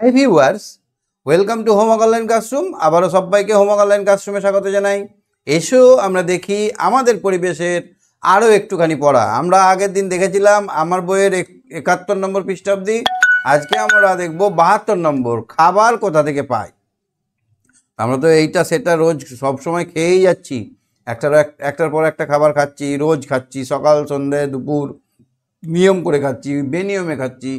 Hi viewers, welcome to homework online classroom. আবারও সবাইকে homework online ক্লাসরুমে স্বাগত জানাই। এসো আমরা দেখি আমাদের পরিবেশের আরও একটুখানি পড়া। আমরা আগের দিন দেখেছিলাম আমার বইয়ের 71 নম্বর পৃষ্ঠা অবধি। আজকে আমরা দেখব 72 নম্বর, খাবার কোথা থেকে পাই। আমরা তো এইটা সেটা রোজ সব সময় খেয়েই যাচ্ছি, একটার পর একটা খাবার খাচ্ছি, রোজ খাচ্ছি, সকাল সন্ধ্যে দুপুর নিয়ম করে খাচ্ছি, বেনিয়মে খাচ্ছি।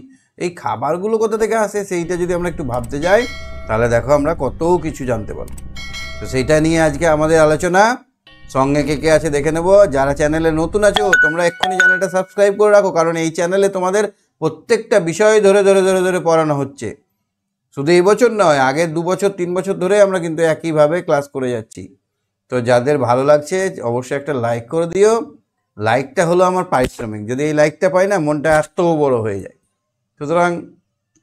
এই খাবারগুলো কোথা থেকে আসে সেইটা যদি আমরা একটু ভাবতে যাই তাহলে দেখো আমরা কত কিছু জানতে পারবো। তো সেইটা নিয়ে আজকে আমাদের আলোচনা। সঙ্গে কে কে আছে দেখে নেব। যারা চ্যানেলে নতুন আছো তোমরা এক্ষুনি চ্যানেলটা সাবস্ক্রাইব করে রাখো, কারণ এই চ্যানেলে তোমাদের প্রত্যেকটা বিষয় ধরে ধরে ধরে ধরে পড়ানো হচ্ছে। শুধু এই বছর নয়, আগের 2 বছর 3 বছর ধরে আমরা কিন্তু একইভাবে ক্লাস করে যাচ্ছি। তো যাদের ভালো লাগছে অবশ্যই একটা লাইক করে দিও। লাইকটা হলো আমার পারিশ্রমিক, যদি এই লাইকটা পাই না মনটা এত বড় হয়ে যায়। সুতরাং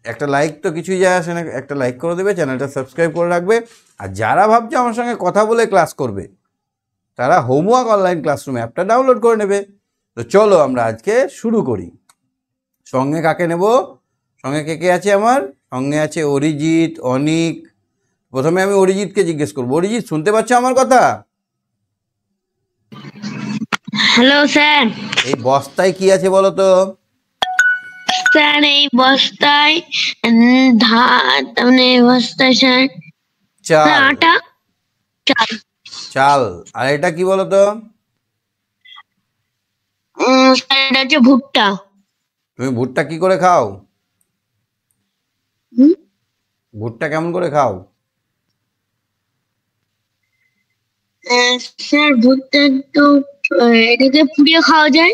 একটা লাইক তো কিছুই যায় আসে না, একটা লাইক করে দেবে, চ্যানেলটা সাবস্ক্রাইব করে রাখবে। আর যারা ভাবছে আমার সঙ্গে কথা বলে ক্লাস করবে তারা হোমওয়ার্ক অনলাইন ক্লাসরুম অ্যাপটা ডাউনলোড করে নেবে। তো চলো আমরা আজকে শুরু করি। সঙ্গে কাকে নেব? সঙ্গে কে কে আছে আমার? সঙ্গে আছে অরিজিৎ, অনিক। প্রথমে আমি অরিজিৎকে জিজ্ঞেস করবো। অরিজিৎ, শুনতে পাচ্ছ আমার কথা? Hello sir. এই বস্তায় কি আছে বলো তো? স্যার এই বস্তায় ধান, মানে বস্তায় স্যার চাল। আটা, চাল। চাল। আর এটা কি বলো তো? স্যার এটা হচ্ছে ভুট্টা। তুমি ভুট্টা কি করে খাও? ভুট্টা কেমন করে খাও? স্যার ভুট্টা তো এটাকে পুড়িয়ে খাওয়া যায়।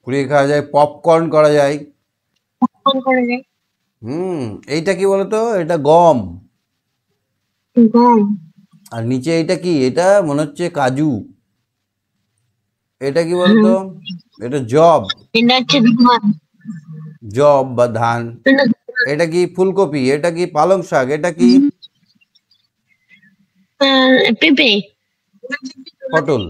পুড়িয়ে খাওয়া যায়, পপকর্ন করা যায়। পপকর্ন করা যায়। এইটা কি বলো তো? এটা গম। গম। আর নিচে এটা কি? এটা মনে হচ্ছে কাজু। এটা কি বলতো? এটা জব। এটা হচ্ছে ধান। জব বা ধান। এটা কি ফুলকপি? এটা কি পালং শাক? এটা কি পেঁপে। পটল।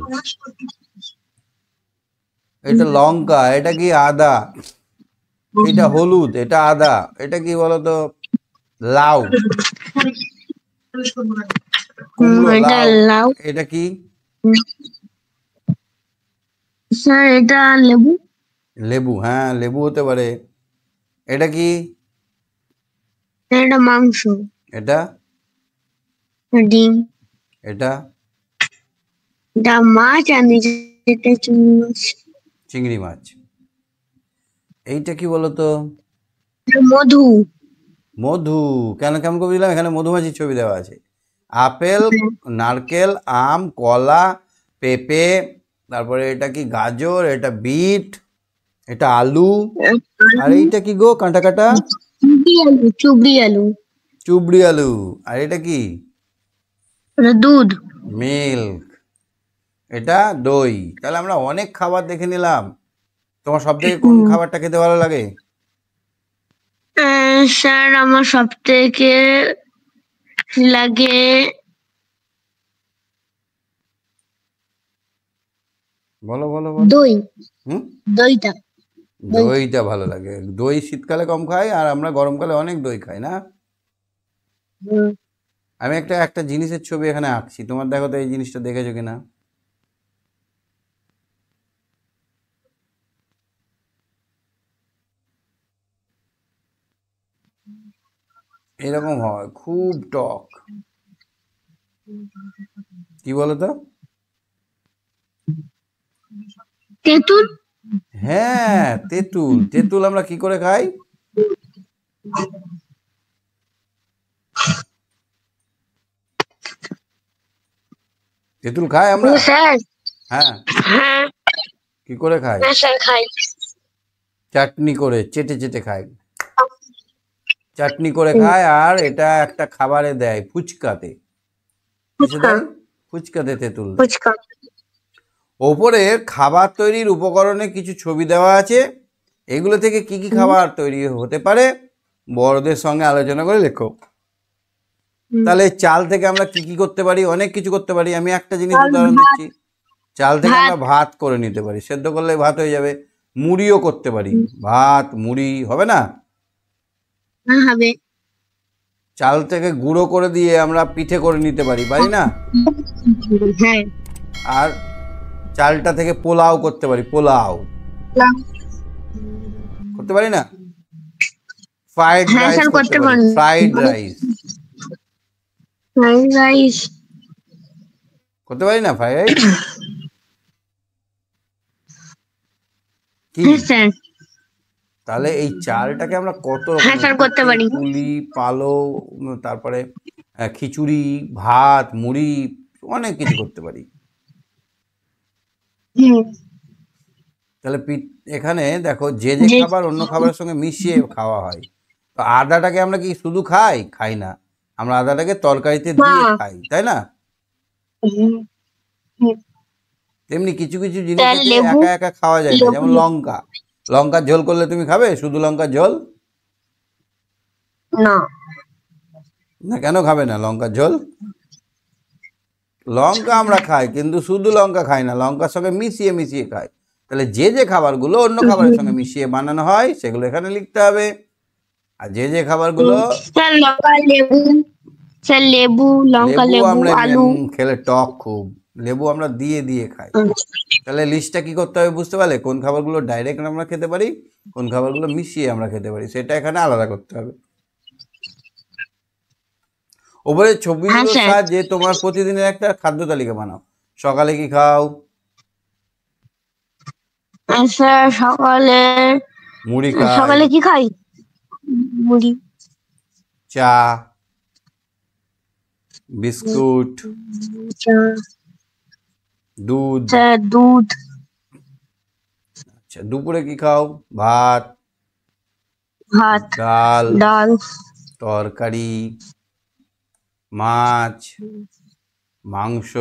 এটা লঙ্কা। এটা কি আদা? এটা হলুদ। এটা আদা। এটা কি বলতো? লাউ। কুমড়ো, এটা লাউ। এটা কি? স্যার এটা লেবু। লেবু। হ্যাঁ, লেবু হতে পারে। এটা কি? এটা মাংস। এটা ডিম। এটা এটা মাছ, আর নিচে এটা চিংড়ি মাছ। চিংড়ি মাছ। এইটা কি বলতো? মধু। মধু। কেন কেমন করে দিলাম? এখানে মধুমাছির ছবি দেওয়া আছে। আপেল, নারকেল, আম, কলা, পেঁপে, তারপরে এটা কি গাজর, এটা বিট, এটা আলু। আর এইটা কি গো? কাঁটা কাঁটা চুবড়ি আলু। চুবড়ি আলু। চুবড়ি আলু। আর এটা কি? দুধ। মিল্ক। এটা দই। তাহলে আমরা অনেক খাবার দেখে নিলাম। তোমার সব থেকে কোন খাবারটা খেতে ভালো লাগে? স্যার আমার সব থেকে লাগে বলো বলো বলো। দই। দইটা। দইটা ভালো লাগে। দই শীতকালে কম খাই, আর আমরা গরমকালে অনেক দই খাই না? আমি একটা জিনিসের ছবি এখানে আঁকছি, তোমার দেখো তো এই জিনিসটা দেখেছো কিনা। এরকম হয়, খুব টক। কি বলো তো? তেঁতুল। হ্যাঁ, তেঁতুল। তেঁতুল আমরা কি করে খাই? তেঁতুল খাই আমরা? স্যার। হ্যাঁ। হ্যাঁ কি করে খাই? স্যার খাই। চাটনি করে, চেটে চেটে খাই। চাটনি করে খায়। আর এটা একটা খাবারে দেয়, ফুচকাতে। কিসে দেয়? ফুচকাতে তেঁতুল দেয়। ফুচকা। ওপরে খাবার তৈরির উপকরণে কিছু ছবি দেওয়া আছে। এগুলো থেকে কি কি খাবার তৈরি হতে পারে বড়দের সঙ্গে আলোচনা করে লেখো। তাহলে চাল থেকে আমরা কি কি করতে পারি? অনেক কিছু করতে পারি। আমি একটা জিনিস উদাহরণ দিচ্ছি। চাল থেকে আমরা ভাত করে নিতে পারি, সেদ্ধ করলে ভাত হয়ে যাবে। মুড়িও করতে পারি। ভাত মুড়ি হবে না? হবে। চাল থেকে গুঁড়ো করে দিয়ে আমরা পিঠে করে নিতে পারি, পারি না? হ্যাঁ আর চালটা থেকে পোলাও করতে পারি, পোলাও করতে পারি না? ফ্রাইড হ্যাঁ রাইস স্যার করতে করতে পারি, পারি। ফ্রাইড রাইস ফ্রাইড রাইস করতে পারি না? ফ্রাইড রাইস কি? হ্যাঁ স্যার তাহলে এই চালটাকে আমরা কত হ্যাঁ রকমের স্যার করতে পিঠে, পারি। পুলি, পালো, তারপরে খিচুড়ি, ভাত, মুড়ি, অনেক কিছু করতে পারি। হুম তাহলে এখানে দেখো যে যে যে খাবার অন্য খাবারের সঙ্গে মিশিয়ে খাওয়া হয়। তো আদাটাকে আমরা কি শুধু খাই? খাই না, আমরা আদাটাকে তরকারিতে দিয়ে না খাই, তাই না? হুম, হুম। তেমনি কিছু কিছু জিনিস স্যার আছে লেবু একা একা খাওয়া যায় না, যেমন লেবু লঙ্কা। লঙ্কার ঝোল করলে তুমি খাবে শুধু লঙ্কার ঝোল? না না, কেন খাবে না লঙ্কার ঝোল? লঙ্কা আমরা খাই, কিন্তু শুধু লঙ্কা খাই না, লঙ্কার সঙ্গে মিশিয়ে মিশিয়ে খাই। তাহলে যে যে খাবারগুলো অন্য খাবারের সঙ্গে মিশিয়ে বানানো হয় সেগুলো এখানে লিখতে হবে। আর যে যে খাবারগুলো, স্যার লঙ্কা লেবু স্যার লেবু লঙ্কা লেবু লেবু আমরা আলু খেলে টক খুব, লেবু আমরা দিয়ে দিয়ে খাই। তাহলে লিস্টটা কি করতে হবে বুঝতে পারলে? কোন খাবারগুলো ডাইরেক্ট আমরা খেতে পারি, কোন খাবারগুলো মিশিয়ে আমরা খেতে পারি, সেটা এখানে আলাদা করতে হবে। ওপরে হ্যাঁ ছবিগুলোর স্যার সাহায্যে তোমার প্রতিদিনের একটা খাদ্য তালিকা বানাও। সকালে কি খাও? স্যার সকালে মুড়ি খাই, সকালে কি খাই মুড়ি চা, বিস্কুট, চা দুধ। স্যার দুধ আচ্ছা, দুপুরে কি খাও? ভাত, ভাত ডাল, ডাল তরকারি, মাছ, মাংস,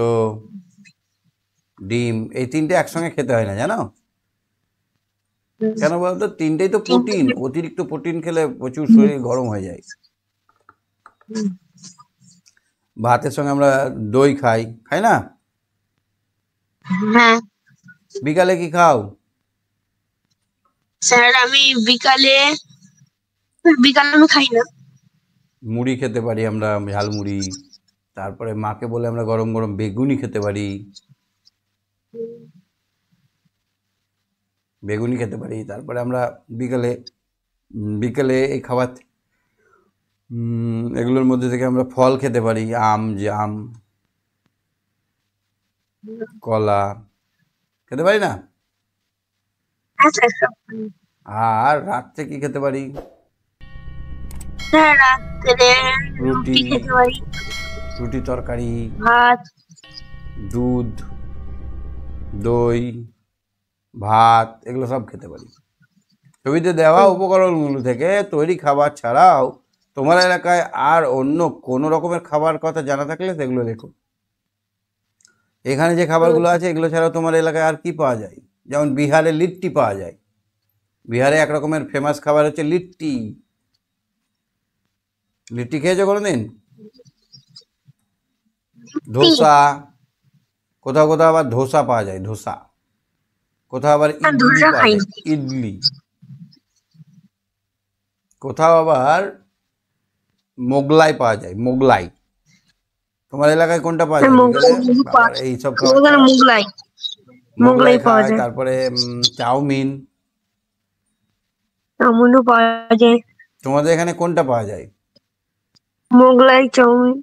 ডিম। এই তিনটে একসঙ্গে খেতে হয় না, জানো? কেন বলতো? তিনটেই তো প্রোটিন, অতিরিক্ত প্রোটিন খেলে প্রচুর শরীর গরম হয়ে যায়। ভাতের সঙ্গে আমরা দই খাই, খাই না? হ্যাঁ বিকালে কি খাও? স্যার আমি বিকালে বিকালে আমি খাই না মুড়ি খেতে পারি আমরা, ঝাল মুড়ি। তারপরে মাকে বলে আমরা গরম গরম বেগুনি খেতে পারি, বেগুনি খেতে পারি। তারপরে আমরা বিকালে বিকেলে এই খাবার এগুলোর মধ্যে থেকে আমরা ফল খেতে পারি, আম, জাম, কলা খেতে পারি না? আচ্ছা আর রাত্রে কি খেতে পারি? স্যার রাত্রে রুটি, রুটি খেতে পারি রুটি, তরকারি, ভাত দুধ, দই, ভাত, এগুলো সব খেতে পারি। ছবিতে দেওয়া উপকরণগুলো থেকে তৈরি খাবার ছাড়াও তোমার এলাকায় আর অন্য কোনো রকমের খাবার কথা জানা থাকলে সেগুলো লেখো। এখানে যে খাবারগুলো আছে এগুলো ছাড়াও তোমার এলাকায় আর কি পাওয়া যায়? যেমন বিহারে লিট্টি পাওয়া যায়। বিহারে এক রকমের ফেমাস খাবার হচ্ছে লিট্টি। লিট্টি খেয়েছো কোনোদিন? ধোসা, কোথাও কোথাও আবার ধোসা পাওয়া যায়, ধোসা। কোথাও আবার ইডলি ধোসা পাওয়া খাই যায়, ইডলি। কোথাও আবার মোগলাই পাওয়া যায়, মোগলাই। তোমার এলাকায় কোনটা পাওয়া যায় বিকেলে? আবার এইসব খাবার ছাড়া মোগলাই মোগলাই পাওয়া খায়, যায় তারপরে চাউমিন। চাউমিনও পাওয়া যায় তোমাদের এখানে কোনটা পাওয়া যায়? মোগলাই চাউমিন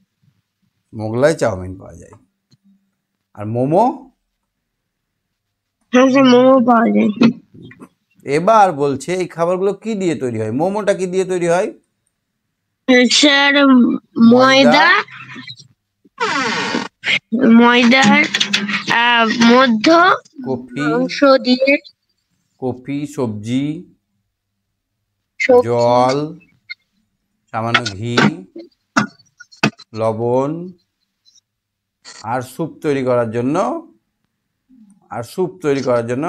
মোগলাই চাউমিন পাওয়া যায়। আর মোমো? হ্যাঁ স্যার মোমো পাওয়া যায় এবার বলছে এই খাবারগুলো কি দিয়ে তৈরি হয়? মোমোটা কি দিয়ে তৈরি হয়? স্যার ময়দা, ময়দা ময়দার মধ্য কফি, মাংস দিয়ে কফি, সবজি, সবজি জল, সামান্য ঘি, লবণ, আর স্যুপ তৈরি করার জন্য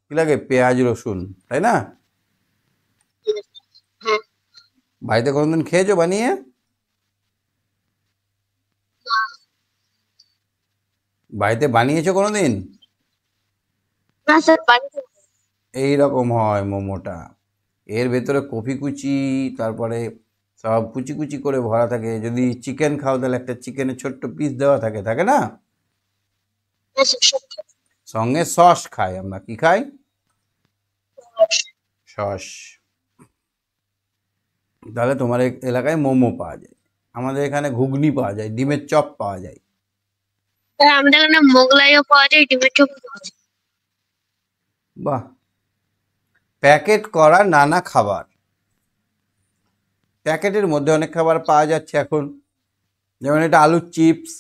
কি লাগে? পেঁয়াজ, রসুন, তাই না? হ্যাঁ বাড়িতে কোনোদিন খেয়েছো বানিয়ে? বাড়িতে বানিয়েছো কোনোদিন? না স্যার বাড়িতে এই রকম হয় মোমোটা। এর ভেতরে কফি কুচি, তারপরে সব কুচি কুচি করে ভরা থাকে। যদি চিকেন খাও তাহলে একটা চিকেনের ছোট্ট পিস দেওয়া থাকে, থাকে না? সঙ্গে সস খাই আমরা। কি খাই? সস। তাহলে তোমার এলাকায় মোমো পাওয়া যায়, আমাদের এখানে ঘুগনি পাওয়া যায়, ডিমের চপ পাওয়া যায়। আমাদের এখানে মোগলাইও পাওয়া যায়, ডিমের চপও পাওয়া যায়। বাহ। প্যাকেট করা নানা খাবার, প্যাকেটের মধ্যে অনেক খাবার পাওয়া যাচ্ছে এখন, যেমন এটা আলুর চিপস,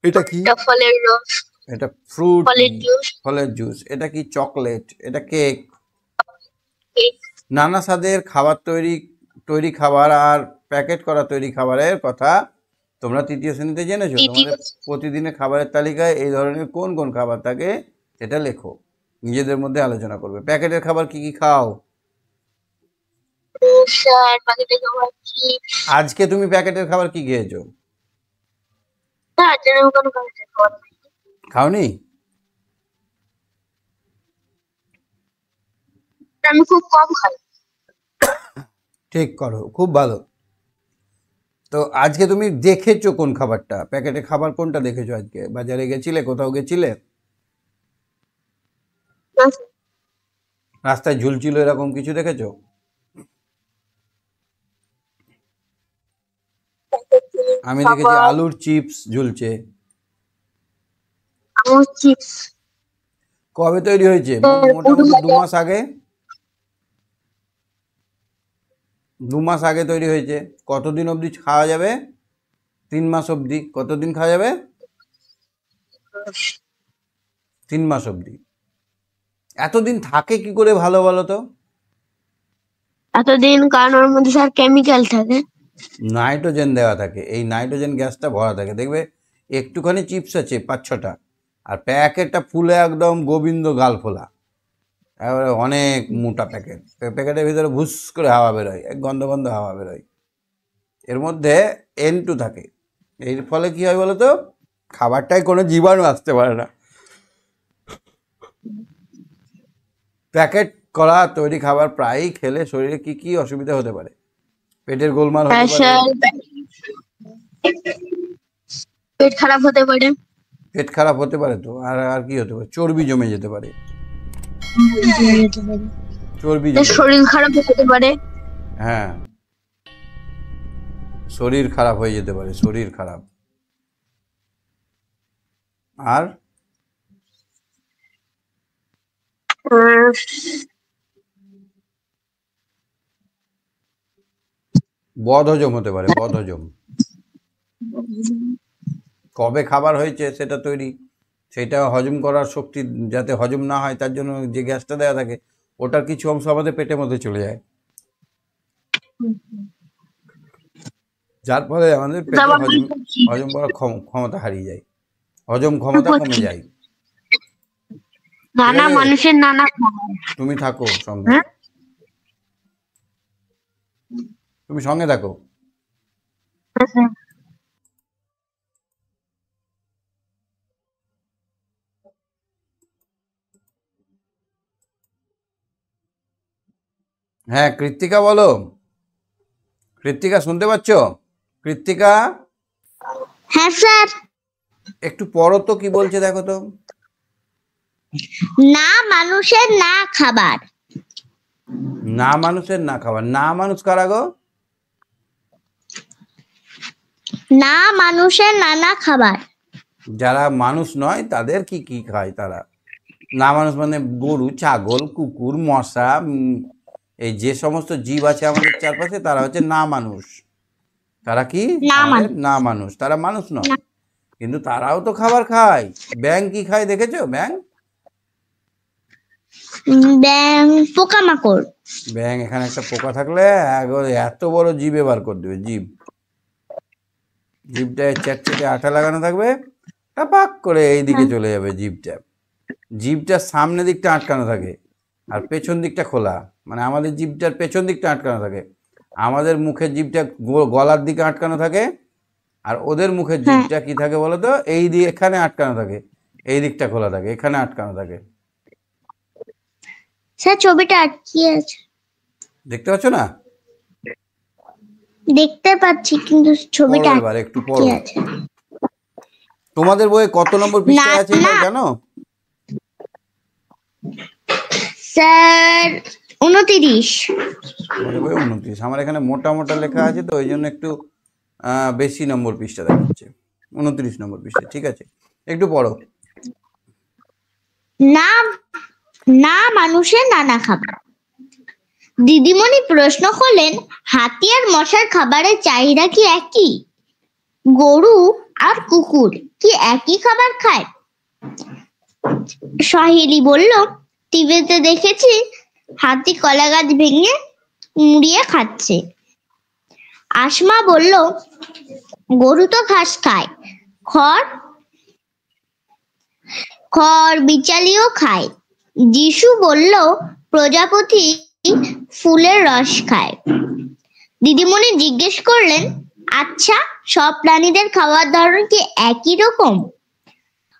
এটা কি? এটা ফলের রস, এটা ফ্রুট, ফলের জুস, ফলের জুস, এটা কি? চকলেট, এটা কেক। কেক। নানা স্বাদের খাবার তৈরি খাবার আর প্যাকেট করা তৈরি খাবারের কথা তোমরা তৃতীয় শ্রেণীতে জেনেছো। তোমাদের প্রতিদিনের খাবারের তালিকায় এই ধরনের কোন কোন খাবার থাকে সেটা লেখো, নিজেদের মধ্যে আলোচনা করবে। প্যাকেটের খাবার কি কি খাও? আজকে তুমি প্যাকেটের খাবার কি খেয়েছো? খাওনি? আমি খুব কম খাই। ঠিক করো, খুব ভালো। তো আজকে তুমি দেখেছো কোন খাবারটা? প্যাকেটের খাবার কোনটা দেখেছো? আজকে বাজারে গেছিলে, কোথাও গেছিলে, রাস্তায় ঝুলছিল এরকম কিছু দেখেছো? আমি দেখেছি আলুর চিপস ঝুলছে। আলুর চিপস কবে তৈরি হয়েছে? মোটামুটি 2 মাস আগে। 2 মাস আগে তৈরি হয়েছে। কতদিন অবধি খাওয়া যাবে? 3 মাস অবধি। কতদিন খাওয়া যাবে? 3 মাস অবধি। এতদিন থাকে কি করে ভালো বলো তো? এতদিন কারণ ওর মধ্যে স্যার কেমিক্যাল থাকে, নাইট্রোজেন দেওয়া থাকে। এই নাইট্রোজেন গ্যাসটা ভরা থাকে। দেখবে একটুখানি চিপস আছে 5-6টা, আর প্যাকেটটা ফুলে একদম গোবিন্দ গাল ফোলা, এবারে অনেক মোটা প্যাকেট। প্যাকেটের ভিতরে ভুস করে হাওয়া বেরোয়, এক গন্ধ গন্ধ হাওয়া বেরোয়। এর মধ্যে N2 থাকে। এর ফলে কি হয় বলো তো? খাবারটায় কোনো জীবাণু আসতে পারে না। প্যাকেট করা তৈরি খাবার প্রায়ই খেলে শরীরে কি কি অসুবিধা হতে পারে? পেটের গোলমাল হতে পারে, পেট খারাপ হতে পারে। পেট খারাপ হতে পারে তো, আর আর কি হতে পারে? চর্বি জমে যেতে পারে, চর্বি জমে, শরীর খারাপ হতে পারে। হ্যাঁ, শরীর খারাপ হয়ে যেতে পারে, শরীর খারাপ। আর বদহজম হতে পারে, বদহজম। কবে খাবার হয়েছে সেটা তৈরি, সেটা হজম করার শক্তি যাতে হজম না হয় তার জন্য যে গ্যাসটা দেওয়া থাকে ওটার কিছু অংশ আমাদের পেটের মধ্যে চলে যায়, যার ফলে আমাদের পেটে হজম করার ক্ষমতা হারিয়ে যায়, হজম ক্ষমতা কমে যায়। নানা মানুষের নানা খাবার। তুমি থাকো সঙ্গে, তুমি সঙ্গে থাকো। হ্যাঁ কৃত্তিকা বলো। কৃত্তিকা শুনতে পাচ্ছ? কৃত্তিকা, হ্যাঁ স্যার। একটু পড়ো তো কি বলছে দেখো তো। না মানুষের না খাবার। না মানুষের না খাবার। না মানুষ কারা গো? না মানুষের নানা খাবার। যারা মানুষ নয় তাদের কি কি খায় তারা? না মানুষ মানে গরু, ছাগল, কুকুর, মশা, এই যে সমস্ত জীব আছে আমাদের চারপাশে তারা হচ্ছে না মানুষ। তারা কি? আমাদের না মানুষ। তারা মানুষ নয়, কিন্তু তারাও তো খাবার খায়। ব্যাঙ কি খায় দেখেছো? ব্যাঙ, ব্যাঙ পোকামাকড়। ব্যাঙ এখানে একটা পোকা থাকলে এত বড় জিভে বার করে দেবে। জিভটায় চ্যাটচেটে আঠা লাগানো থাকবে, টাপাক করে এইদিকে চলে যাবে জিভটা। জিভটার সামনের দিকটা আটকানো থাকে আর পেছন দিকটা খোলা, মানে আমাদের জিভটার পেছন দিকটা আটকানো থাকে। আমাদের মুখের জিভটা গলার দিকে আটকানো থাকে, আর ওদের মুখের জিভটা কি থাকে বলো তো? এই দিকে এখানে আটকানো থাকে, এই দিকটা খোলা থাকে, এখানে আটকানো থাকে। স্যার ছবিটা আটকে আছে। দেখতে পাচ্ছ না? দেখতে পাচ্ছি কিন্তু ছবিটা পড়ো এবার, একটু কি পড়ো। আছে? তোমাদের বইয়ে কত নম্বর না পৃষ্ঠায় আছে এটা না জানো? স্যার 29। তোমাদের বইয়ে 29, আমার এখানে মোটা মোটা লেখা আছে তো ওই জন্য একটু বেশি নম্বর পৃষ্ঠা দেখাচ্ছে। 29 নম্বর পৃষ্ঠা, ঠিক আছে, একটু পড়ো। না না মানুষের নানা খাবার। দিদিমণি প্রশ্ন করলেন, হাতি আর মশার খাবারের চাহিদা কি একই? গরু আর কুকুর কি একই খাবার খায়? সহেলি বলল, টিভিতে দেখেছি হাতি কলা গাছ ভেঙে মুড়িয়ে খাচ্ছে। আসমা বলল, গরু তো ঘাস খায়, খড় খড় বিচালিও খায়। যিশু বলল, প্রজাপতি ফুলের রস খায়। দিদিমণি জিজ্ঞেস করলেন, আচ্ছা সব প্রাণীদের খাওয়ার ধরন কি একই রকম?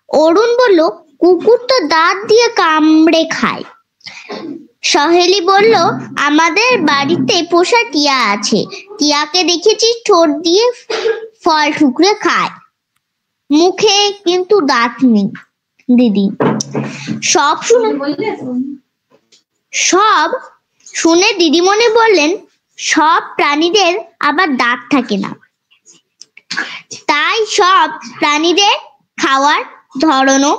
অরুণ বলল, কুকুর তো দাঁত দিয়ে কামড়ে খায়। সহেলি বলল, আমাদের বাড়িতে পোষা টিয়া আছে, টিয়াকে দেখেছি ঠোঁট দিয়ে ফল ঠুকরে খায়, মুখে কিন্তু দাঁত নেই। দিদি সব শুনে দিদিমণি বললেন, সব প্রাণীদের আবার দাঁত থাকে না, তাই সব প্রাণীদের খাওয়ার ধরনও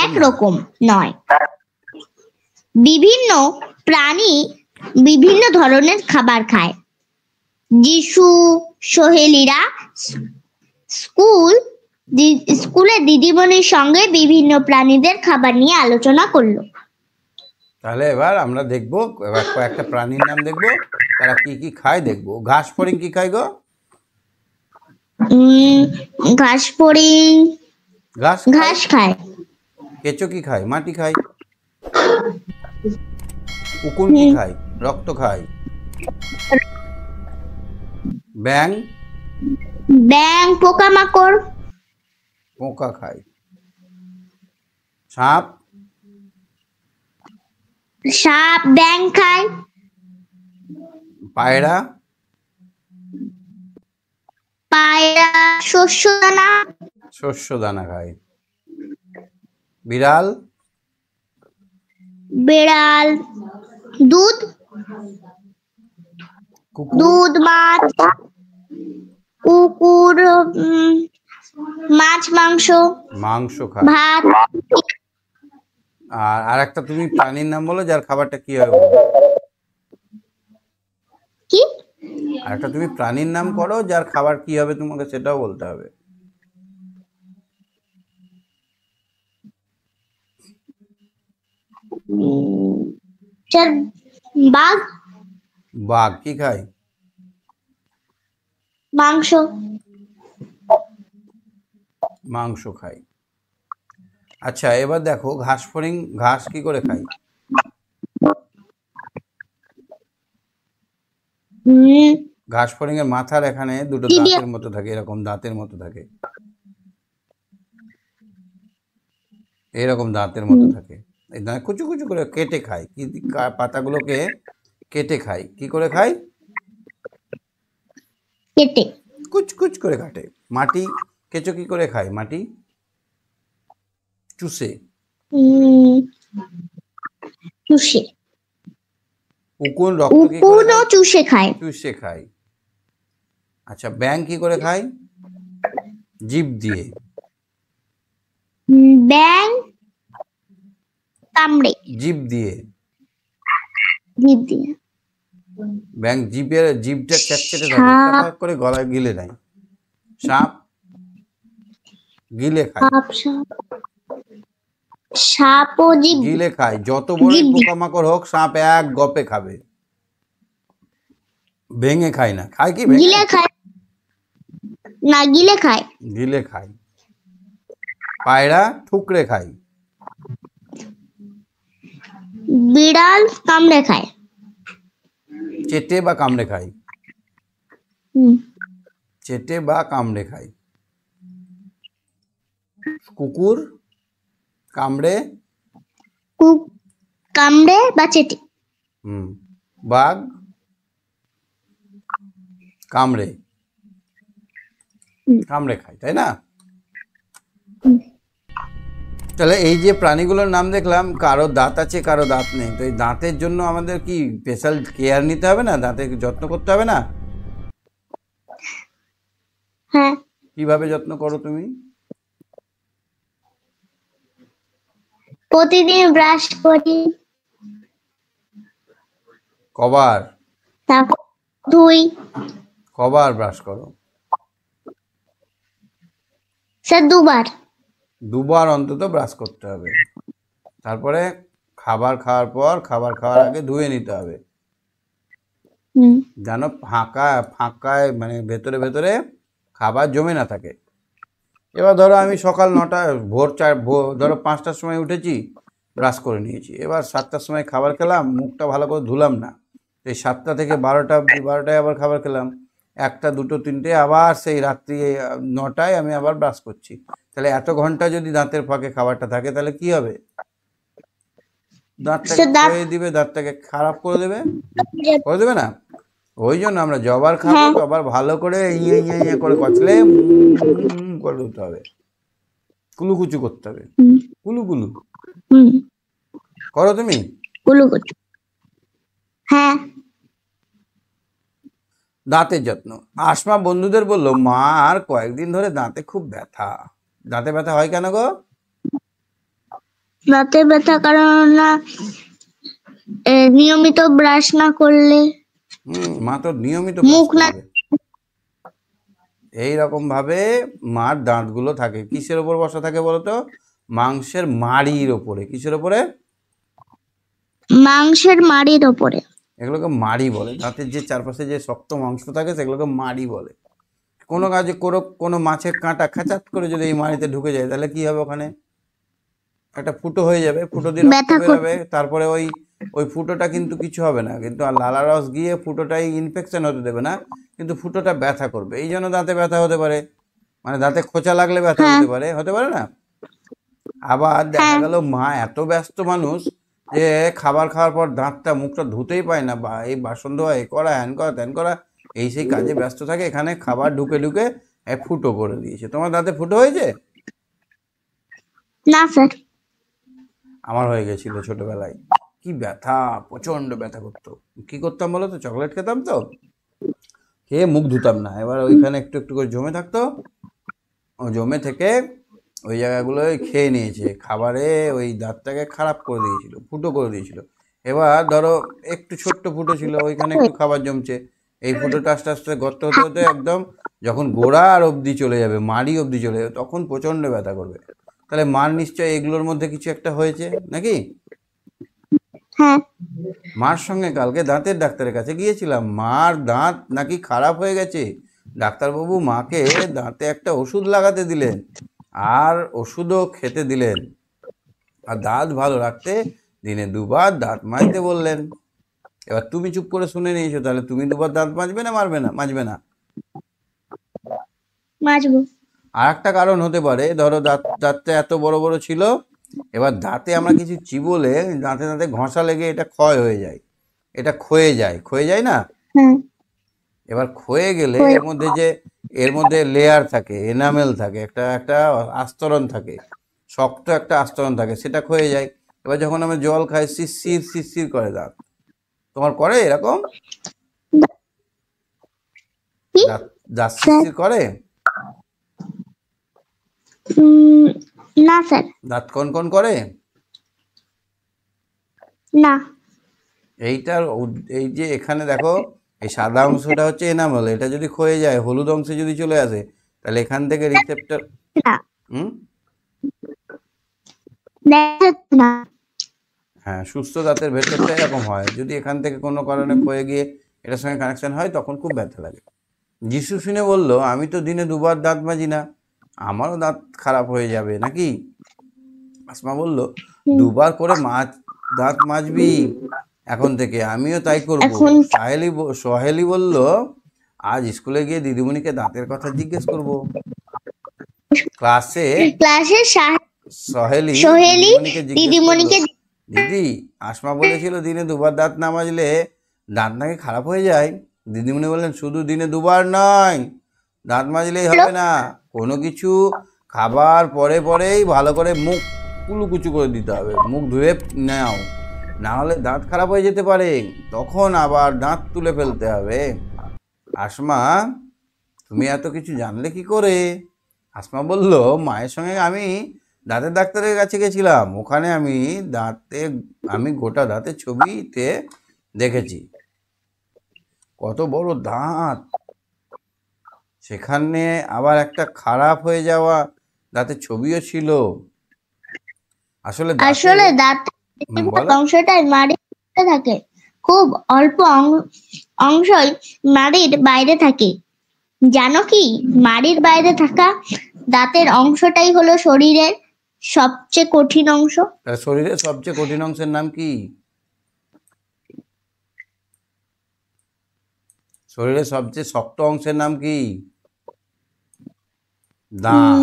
একরকম নয়। বিভিন্ন প্রাণী বিভিন্ন ধরনের খাবার খায়। যিশু সহেলিরা স্কুলে দিদিমণির সঙ্গে বিভিন্ন প্রাণীদের খাবার নিয়ে আলোচনা করলো। তাহলে এবার আমরা দেখবো, এবার কয়েকটা প্রাণীর নাম দেখবো, তারা কি কি খায় দেখবো। ঘাস ফড়িং কি খায় গো? ঘাস ফড়িং ঘাস খায়। কেঁচো কি খায়? মাটি খায়। কুকুর কি খায়? রক্ত খায়। ব্যাং পোকামাকড় পোকা খায়। সাপ ব্যাং খায়। পায়রা শস্য দানা খায়। বিড়াল দুধ মাছ। কুকুর মাছ মাংস খায়। ভাত। আর একটা তুমি প্রাণীর নাম বলো যার খাবারটা কি হবে। কি? আর একটা তুমি প্রাণীর নাম করো যার খাবার কি হবে, তোমাকে সেটাও বলতে হবে। বাঘ কি খায়? মাংস খায়। আচ্ছা এবার দেখো, ঘাস ফড়িং ঘাস কি করে খায়? ঘাস ফড়িং এর মাথার এখানে দুটো দাঁতের মতো থাকে, এরকম দাঁতের মতো থাকে, এরকম দাঁতের মতো থাকে। এই দাঁত কুচু কুচু করে কেটে খায়। কি পাতাগুলোকে কেটে খায়। কি করে খায়? কেটে। কুচকুচ করে কাটে। মাটি কেঁচো কি করে খায়? মাটি চুষে। উকুন রক্ত কি করে খায়? চুষে খায়। আচ্ছা ব্যাং কি করে খায়? জিভ দিয়ে। ব্যাং কামড়ে। জিভ দিয়ে। ব্যাং জিভটা চ্যাটচেটে থাকে, টাপ করে গলায় গিলে নেয়। সাপ গিলে খায়। সাপও গিলে খায়। যত বড় পোকামাকড় হোক সাপ এক গপে খাবে, ভেঙে খায় না। খায় কি? গিলে খায় না, গিলে খায়। পায়রা ঠুকরে খায়। বিড়াল কামড়ে খায়। চেটে বা কামড়ে খায়। চেটে বা কামড়ে খায়। কুকুর কামড়ে বা চেটে। হুম, বাঘ কামড়ে হুম, কামড়ে খায়, তাই না? হুম। তাহলে এই যে প্রাণীগুলোর নাম দেখলাম, কারো দাঁত আছে কারো দাঁত নেই, তো এই দাঁতের জন্য আমাদের কি স্পেশাল কেয়ার নিতে হবে না? দাঁতের যত্ন করতে হবে না? হ্যাঁ, কিভাবে যত্ন করো তুমি? প্রতিদিন ব্রাশ করি, কবার তারপর ধুই। কবার ব্রাশ করো? স্যার 2 বার। দুবার অন্তত ব্রাশ করতে হবে। তারপরে খাবার খাওয়ার পর, খাবার খাওয়ার আগে ধুয়ে নিতে হবে, হুম, যেন ফাঁকায় মানে ভেতরে ভেতরে খাবার জমে না থাকে। এবার ধরো আমি সকাল 9টা ধরো 5টার সময় উঠেছি, ব্রাশ করে নিয়েছি, এবার 7টার সময় খাবার খেলাম, মুখটা ভালো করে ধুলাম না, এই 7টা থেকে 12টা অবধি, 12টায় আবার খাবার খেলাম, 1টা 2টো 3টে, আবার সেই রাত্রি 9টায় আমি আবার ব্রাশ করছি, তাহলে এত ঘন্টা যদি দাঁতের ফাঁকে খাবারটা থাকে তাহলে কি হবে? দাঁতটাকে স্যার দাঁত। ক্ষয়ে দিবে, দাঁতটাকে খারাপ করে দেবে না? ওই জন্য আমরা যবার খাবো হ্যাঁ। তবার ভালো করে ইয়ে ইয়ে ইয়ে করে কচলে করে দিতে হবে, কুলুকুচু করতে হবে, হুম, কুলুকুলু হুম, করো তুমি? কুলুকুচু। হ্যাঁ। দাঁতের যত্ন, আসমা বন্ধুদের বললো মা আর কয়েকদিন ধরে দাঁতে খুব ব্যথা। দাঁতে ব্যথা হয় কেন গো? দাঁতে ব্যথা কারণ না নিয়মিত ব্রাশ না করলে, মা তো নিয়মিত মুখ না। এইরকম ভাবে মার দাঁতগুলো থাকে কিসের ওপর বসা থাকে বলতো? মাংসের মাড়ির ওপরে। কিসের ওপরে? মাংসের মাড়ির ওপরে। এগুলোকে মাড়ি বলে। দাঁতের যে চারপাশে যে শক্ত মাংস থাকে সেগুলোকে মাড়ি বলে। কোনো কাজে কোনো মাছের কাঁটা খাঁচাত করে যদি এই মাড়িতে ঢুকে যায় তাহলে কি হবে? ওখানে একটা ফুটো হয়ে যাবে, ফুটো দিয়ে রক্ত ব্যথা বেরোবে, তারপরে ওই ওই ফুটোটা কিন্তু কিছু হবে না, কিন্তু আর লালা রস গিয়ে ফুটোটাই ইনফেকশন হতে দেবে না, কিন্তু ফুটোটা ব্যথা করবে, এই জন্য দাঁতে ব্যথা হতে পারে, মানে দাঁতে খোঁচা লাগলে ব্যথা হতে পারে না? আবার দেখা গেল মা এত ব্যস্ত মানুষ যে খাবার খাওয়ার পর দাঁতটা মুখটা ধুতেই পায় না, বা এই বাসন ধোয়া, এ করা, হ্যান করা, ত্যান করা, এই সেই কাজে ব্যস্ত থাকে, এখানে খাবার ঢুকে ঢুকে ফুটো করে দিয়েছে। তোমার দাঁতে ফুটো হয়েছে? না স্যার। আমার হয়ে গেছিল ছোটবেলায়, কি ব্যথা, প্রচন্ড ব্যথা করতো। কি করতাম বলো তো? চকলেট খেতাম তো, খেয়ে মুখ ধুতাম না, এবার ওইখানে একটু একটু করে জমে থাকতো, ও জমে থেকে ওই জায়গাগুলোয় খেয়ে নিয়েছে খাবারে, ওই দাঁতটাকে খারাপ করে দিয়েছিল, ফুটো করে দিয়েছিল। এবার ধরো একটু ছোট্ট ফুটো ছিল, ওইখানে একটু খাবার জমছে, এই ফুটোটা আস্তে আস্তে গর্ত হতে হতে একদম যখন গোড়ার অবধি চলে যাবে, মাড়ি অবধি চলে যাবে, তখন প্রচণ্ড ব্যথা করবে। তাহলে মার নিশ্চয় এগুলোর মধ্যে কিছু একটা হয়েছে নাকি? হ্যাঁ। মার সঙ্গে কালকে দাঁতের ডাক্তারের কাছে গিয়েছিলাম, মার দাঁত নাকি খারাপ হয়ে গেছে। ডাক্তারবাবু মাকে দাঁতে একটা ওষুধ লাগাতে দিলেন, আর ওষুধও খেতে দিলেন, আর দাঁত ভালো রাখতে দিনে 2বার দাঁত মাজতে বললেন। এবার তুমি চুপ করে শুনে নিয়েছো, তাহলে তুমি 2বার দাঁত মাজবে না মাজবে না? মাজবো। আর একটা কারণ হতে পারে, ধরো দাঁতটা এত বড় বড় ছিল, এবার দাঁতে আমরা কিছু চিবোলে দাঁতে দাঁতে ঘষা লেগে এটা ক্ষয় হয়ে যায়, এটা ক্ষয়ে যায় না? হ্যাঁ। এবার ক্ষয়ে গেলে এর মধ্যে লেয়ার থাকে, এনামেল থাকে, একটা একটা আস্তরণ থাকে, শক্ত একটা আস্তরণ থাকে, সেটা ক্ষয়ে যায়। এবার যখন আমরা জল খাই শিরশির শিরশির করে দাঁত। তোমার করে এরকম? কি? দাঁত দাঁত শিরশির করে? না স্যার। দাঁত কন করে? না। এই যে এখানে দেখো, এই সাদা অংশটা হচ্ছে এনামেল, এটা যদি ক্ষয়ে যায়, হলুদ অংশে যদি চলে আসে, তাহলে এখান থেকে রিসেপ্টর না। হুম দেখা যাচ্ছে না। হ্যাঁ, সুস্থ দাঁতের ভেতরটা এরকম হয়, যদি এখান থেকে কোনো কারণে ক্ষয়ে গিয়ে এটার সঙ্গে কানেকশন হয় তখন খুব ব্যথা লাগে। যিশু শুনে বলল আমি তো দিনে 2বার দাঁত মাজি না, আমারও দাঁত খারাপ হয়ে যাবে নাকি? আসমা বলল 2বার করে দাঁত মাজবি এখন থেকে, আমিও তাই করব। সোহেলি বলল আজ স্কুলে গিয়ে দিদিমণিকে দাঁতের কথা জিজ্ঞেস করব। ক্লাসে সোহেলি দিদিমণিকে জিজ্ঞেস করলো, দিদিমণিকে দিদি, আসমা বলেছিল দিনে দুবার দাঁত না মাজলে দাঁত নাকি খারাপ হয়ে যায়। দিদিমণি বললেন শুধু দিনে দুবার নয়, দাঁত মাজলেই হবে না, কোনো কিছু খাবার পরে পরেই ভালো করে মুখ কুলুকুচু করে দিতে হবে, মুখ ধুয়ে নাও, না হলে দাঁত খারাপ হয়ে যেতে পারে, তখন আবার দাঁত তুলে ফেলতে হবে। আসমা, তুমি এত কিছু জানলে কি করে? আসমা বলল, মায়ের সঙ্গে আমি দাঁতের ডাক্তারের কাছে গেছিলাম, ওখানে আমি গোটা দাঁতের ছবিতে দেখেছি কত বড় দাঁত, সেখানে আবার একটা খারাপ হয়ে যাওয়া দাঁতের ছবিও ছিল। আসলে দাঁতের বলো। অংশটাই মাড়ির ভিতরে থাকে, খুব অল্প অংশই মাড়ির বাইরে থাকে। জানো কি, মাড়ির বাইরে থাকা দাঁতের অংশটাই হলো শরীরের সবচেয়ে কঠিন অংশ। শরীরের সবচেয়ে কঠিন অংশের নাম কি? শরীরের সবচেয়ে শক্ত অংশের নাম কি? দাঁত।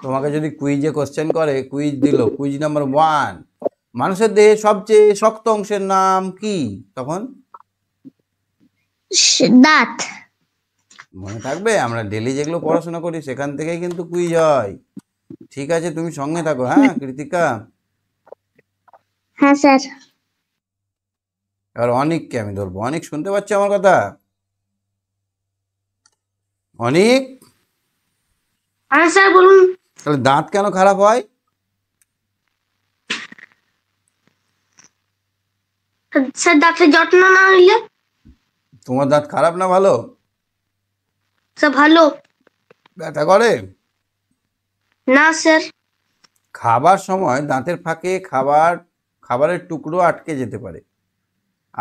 তোমাকে যদি কুইজে কোশ্চেন করে, কুইজ দিল, কুইজ নাম্বার 1, মানুষের দেহে সবচেয়ে শক্ত অংশের নাম কি, তখন দাঁত। মনে থাকবে, আমরা ডেলি যেগুলো পড়াশোনা করি সেখান থেকেই কিন্তু কুইজ হয়। ঠিক আছে, তুমি সঙ্গে থাকো। হ্যাঁ কৃতিকা। হ্যাঁ স্যার। এবার অনিককে আমি ধরবো। অনিক, শুনতে পাচ্ছ আমার কথা? অনিক। হ্যাঁ স্যার বলুন। তাহলে দাঁত কেন খারাপ হয়? স্যার দাঁতের যত্ন না নিলে। তোমার দাঁত খারাপ না ভালো? স্যার ভালো। ব্যথা করে? না স্যার। খাবার সময় দাঁতের ফাঁকে খাবারের টুকরো আটকে যেতে পারে,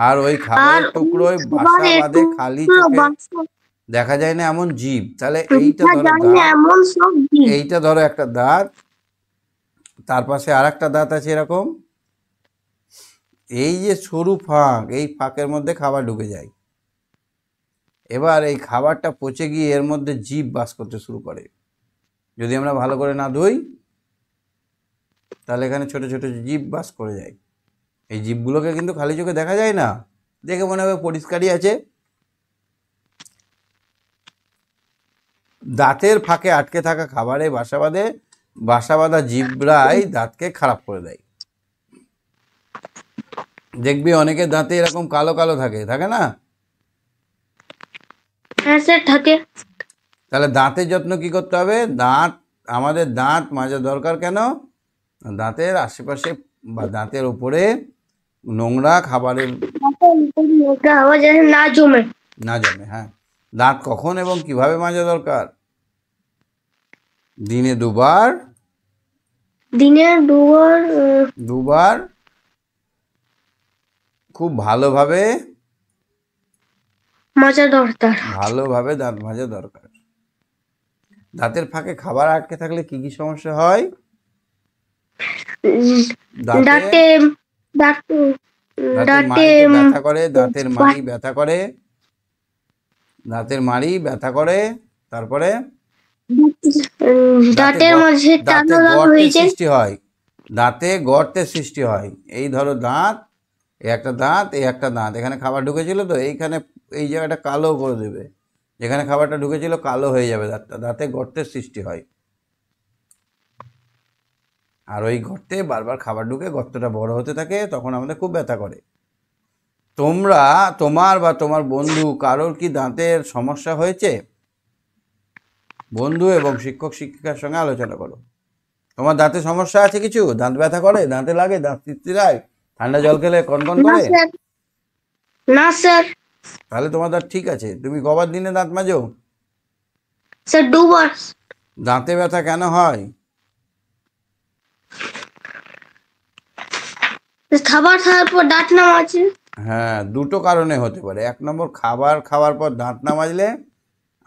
আর ওই খাবারের টুকরোয় বাসা বাঁধে খালি চোখে দেখা যায় না এমন জীব। তাহলে এইটা ধরো একটা দাঁত, তার পাশে আর একটা দাঁত আছে এরকম, এই যে সরু ফাঁক, এই ফাঁকের মধ্যে খাবার ঢুকে যায়। এবার এই খাবারটা পচে গিয়ে এর মধ্যে জীব বাস করতে শুরু করে। যদি আমরা ভালো করে না ধুই তাহলে এখানে ছোট ছোট জীব বাস করে যায়। এই জীবগুলোকে কিন্তু খালি চোখে দেখা যায় না, দেখে মনে হবে পরিষ্কারই আছে। দাঁতের ফাঁকে আটকে থাকা খাবারে বাসা বাঁধা জীবরাই দাঁতকে খারাপ করে দেয়। দেখবি অনেকের দাঁতে এরকম কালো কালো থাকে না? হ্যাঁ স্যার থাকে। তাহলে দাঁতের যত্ন কি করতে হবে? আমাদের দাঁত মাজা দরকার। কেন? দাঁতের আশেপাশে বা দাঁতের উপরে নোংরা খাবারের না জমে। হ্যাঁ। দাঁত কখন এবং কিভাবে মাজা দরকার? দিনে দুবার খুব ভালোভাবে দাঁত মাজা দরকার। দাঁতের ফাঁকে খাবার আটকে থাকলে কি কি সমস্যা হয়? দাঁতে ব্যথা করে, দাঁতের মাড়ি ব্যথা করে, তারপরে দাঁতে গর্তের সৃষ্টি হয়। এই ধরো দাঁত, একটা দাঁত, এখানে খাবার ঢুকেছিল, তো এইখানে এই জায়গাটা কালো করে দেবে, যেখানে খাবারটা ঢুকেছিল কালো হয়ে যাবে দাঁতে গর্তের সৃষ্টি হয়। আর ওই গর্তে বারবার খাবার ঢুকে গর্তটা বড় হতে থাকে, তখন আমাদের খুব ব্যথা করে। তোমার বা তোমার বন্ধু কারোর কি দাঁতের সমস্যা হয়েছে? বন্ধু এবং শিক্ষক শিক্ষিকার সঙ্গে আলোচনা করো। তোমার দাঁতে সমস্যা আছে কিছু? দাঁত ব্যথা করে, দাঁতে লাগে, দাঁত চিটচিটায়, ঠান্ডা জল খেলে কনকন করে? না স্যার। তাহলে তোমার দাঁত ঠিক আছে। তুমি কবার দিনে দাঁত মাজো? স্যার দুবার। দাঁতে ব্যথা কেন হয়? খাবার খাওয়ার পর দাঁত না মাজলে। হ্যাঁ, দুটো কারণে হতে পারে। 1 নম্বর, খাবার খাওয়ার পর দাঁত না মাজলে,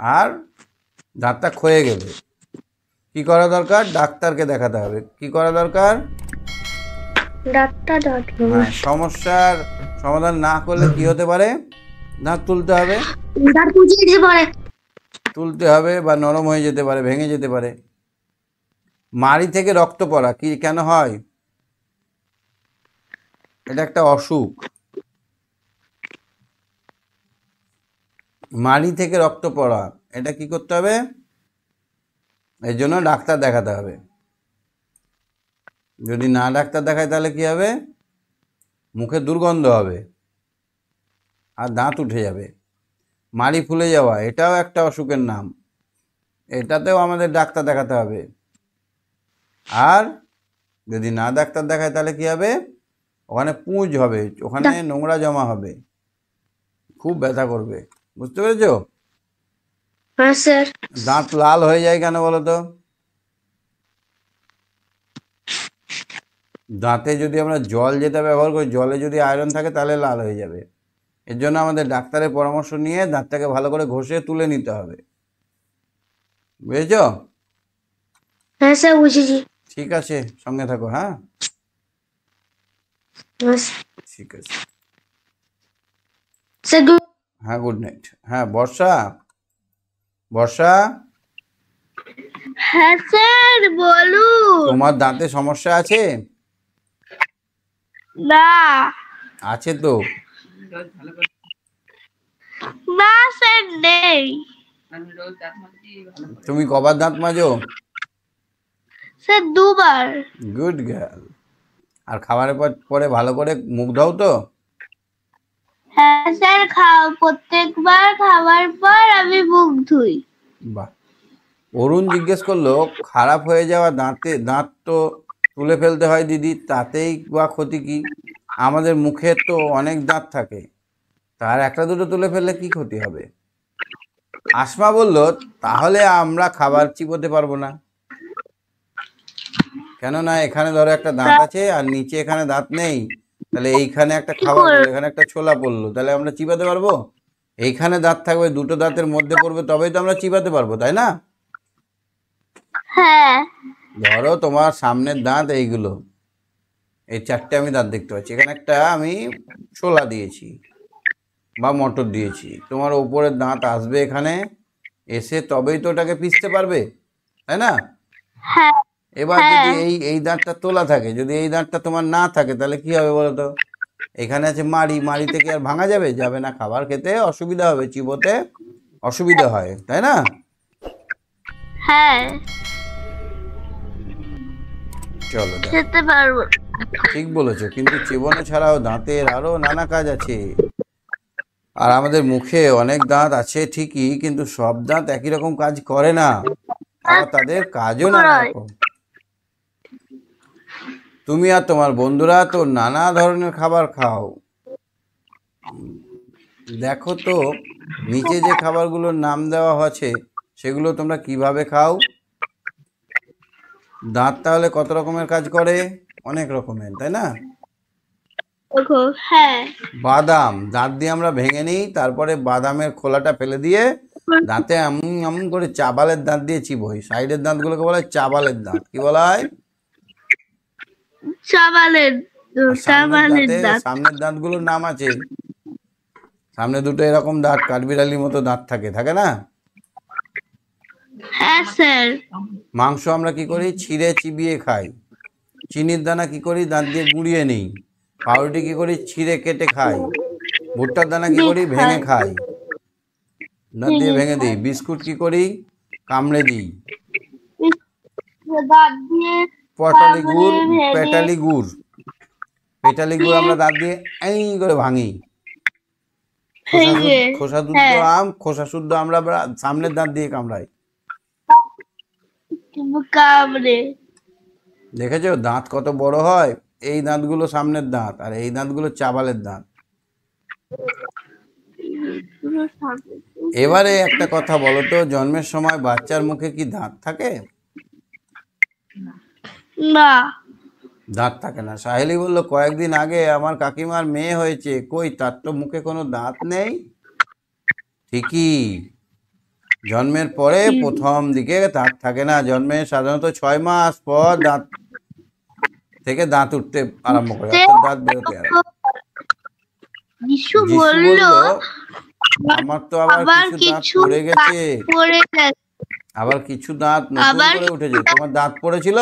আর দাঁতটা ক্ষয়ে গেলে কি করা দরকার? ডাক্তারকে দেখাতে হবে। কি করা দরকার? সমস্যার সমাধান না করলে কি হতে পারে? দাঁত তুলতে হবে। তুলতে হবে বা নরম হয়ে যেতে পারে, ভেঙে যেতে পারে। মাড়ি থেকে রক্ত পড়া কেন হয়? এটা একটা অসুখ। মাড়ি থেকে রক্ত পড়া, এটা কি করতে হবে? এর জন্য ডাক্তার দেখাতে হবে। যদি না ডাক্তার দেখায় তাহলে কি হবে? মুখে দুর্গন্ধ হবে আর দাঁত উঠে যাবে। মাড়ি ফুলে যাওয়া, এটাও একটা অসুখের নাম, এটাতেও আমাদের ডাক্তার দেখাতে হবে। আর যদি না ডাক্তার দেখায় তাহলে কি হবে? ওখানে পুঁজ হবে, ওখানে নোংরা জমা হবে, খুব ব্যথা করবে। বুঝতে পেরেছো? হ্যাঁ স্যার। দাঁত লাল হয়ে যায় কেন বলো তো? দাঁতে যদি আমরা জল যেটা ব্যবহার করি, জলে যদি আয়রন থাকে তাহলে লাল হয়ে যাবে। এর জন্য আমাদের ডাক্তারের পরামর্শ নিয়ে দাঁতটাকে ভালো করে ঘষে তুলে নিতে হবে। বুঝেছো? হ্যাঁ স্যার, বুঝেছি। ঠিক আছে, সঙ্গে থাকো। হ্যাঁ, ঠিক আছে স্যার। হ্যাঁ, গুড নাইট। হ্যাঁ বর্ষা, বর্ষা, হ্যাঁ স্যার, বলুন। তোমার দাঁতে সমস্যা আছে? না। আছে তো। না স্যার, নেই। তুমি কবার দাঁত মাজো? স্যার, দুবার। Good girl. আর খাবারের পরে ভালো করে মুখ ধোও তো? হ্যাঁ স্যার, প্রত্যেকবার খাবার পর আমি মুখ ধুই। বাহ। অরুণ জিজ্ঞেস করলো, খারাপ হয়ে যাওয়া দাঁত তো তুলে ফেলতে হয় দিদি, তাতেই বা ক্ষতি কি? আমাদের মুখে তো অনেক দাঁত থাকে, তার একটা দুটো তুলে ফেললে কি ক্ষতি হবে? আসমা বলল, তাহলে আমরা খাবার চিবোতে পারবো না। কেননা এখানে ধরো একটা দাঁত আছে আর নিচে এখানে দাঁত নেই, তাহলে এইখানে একটা খাবার পড়লো, এখানে একটা ছোলা পড়লো, তাহলে আমরা চিবাতে পারবো? এইখানে দাঁত থাকবে, দুটো দাঁতের মধ্যে পড়বে, তবেই তো আমরা চিবাতে পারবো, তাই না? হ্যাঁ। ধরো তোমার সামনের দাঁত এইগুলো, এই চারটে আমি দাঁত দেখতে পাচ্ছি, এখানে একটা আমি ছোলা দিয়েছি বা মটর দিয়েছি, তোমার উপরের দাঁত আসবে এখানে, এসে তবেই তো ওটাকে পিষতে পারবে, তাই না? হ্যাঁ। এবার যদি এই দাঁতটা তোলা থাকে, যদি এই দাঁতটা তোমার না থাকে, তাহলে কি হবে বলো তো? এখানে আছে মাড়ি থেকে আর ভাঙা যাবে? যাবে না, খাবার খেতে অসুবিধা হবে, চিবোতে অসুবিধা হয়, তাই না? হ্যাঁ, চলো খেতে পারবো। ঠিক বলেছো, কিন্তু চিবোনো ছাড়াও দাঁতের আরো নানা কাজ আছে। আর আমাদের মুখে অনেক দাঁত আছে ঠিকই, কিন্তু সব দাঁত একই রকম কাজ করে না, আবার তাদের কাজও নানা রকম। তুমি আর তোমার বন্ধুরা তো নানা ধরনের খাবার খাও, দেখো তো নিচে যে খাবারগুলোর নাম দেওয়া আছে সেগুলো তোমরা কিভাবে খাও? দাঁত তাহলে কত রকমের কাজ করে? অনেক রকমের, তাই না? হ্যাঁ। বাদাম দাঁত দিয়ে আমরা ভেঙে নিই, তারপরে বাদামের খোলাটা ফেলে দিয়ে দাঁতে এমন এমন করে চাবালের দাঁত দিয়ে চিবোই। সাইডের দাঁতগুলোকে বলা হয় চাবালের দাঁত। কি বলা হয়? সামনের দাঁতগুলোর নাম আছে, সামনে দুটো এরকম দাঁত, কাঠবিড়ালির মতো দাঁত থাকে, থাকে না? হ্যাঁ স্যার। মাংস আমরা কি করি? ছিঁড়ে চিবিয়ে খাই। চিনির দানা কি করি? দাঁত দিয়ে গুঁড়িয়ে নিই। পাউরুটি কি করি? ছিঁড়ে কেটে খাই। ভুট্টার দানা কি করি? ভেঙে খাই, দাঁত দিয়ে ভেঙে দিই। বিস্কুট কি করি? কামড়ে দিই। পেটালি গুড় আমরা দাঁত দিয়ে এই করে ভাঙি। খোসা শুদ্ধ আমরা সামনের দাঁত দিয়ে কামড়াই। দেখেছো দাঁত কত বড় হয়? এই দাঁতগুলো সামনের দাঁত, আর এই দাঁতগুলো চাবালের দাঁত। এবারে একটা কথা বলো তো, জন্মের সময় বাচ্চার মুখে কি দাঁত থাকে? না, দাঁত থাকে না। সাহেলি বললো, কয়েকদিন আগে আমার কাকিমার মেয়ে হয়েছে, কই তার তো মুখে কোনো দাঁত নেই। ঠিকই, জন্মের পরে প্রথম দিকে দাঁত থাকে না, জন্মের সাধারণত 6 মাস পর দাঁত থেকে দাঁত উঠতে আরম্ভ করে, অর্থাৎ দাঁত বেরোতে আরম্ভ। যিশু বললো, আমার তো আবার কিছু দাঁত পড়ে গেছে, আবার কিছু দাঁত নতুন করে উঠেছে। তোমার দাঁত পড়েছিল?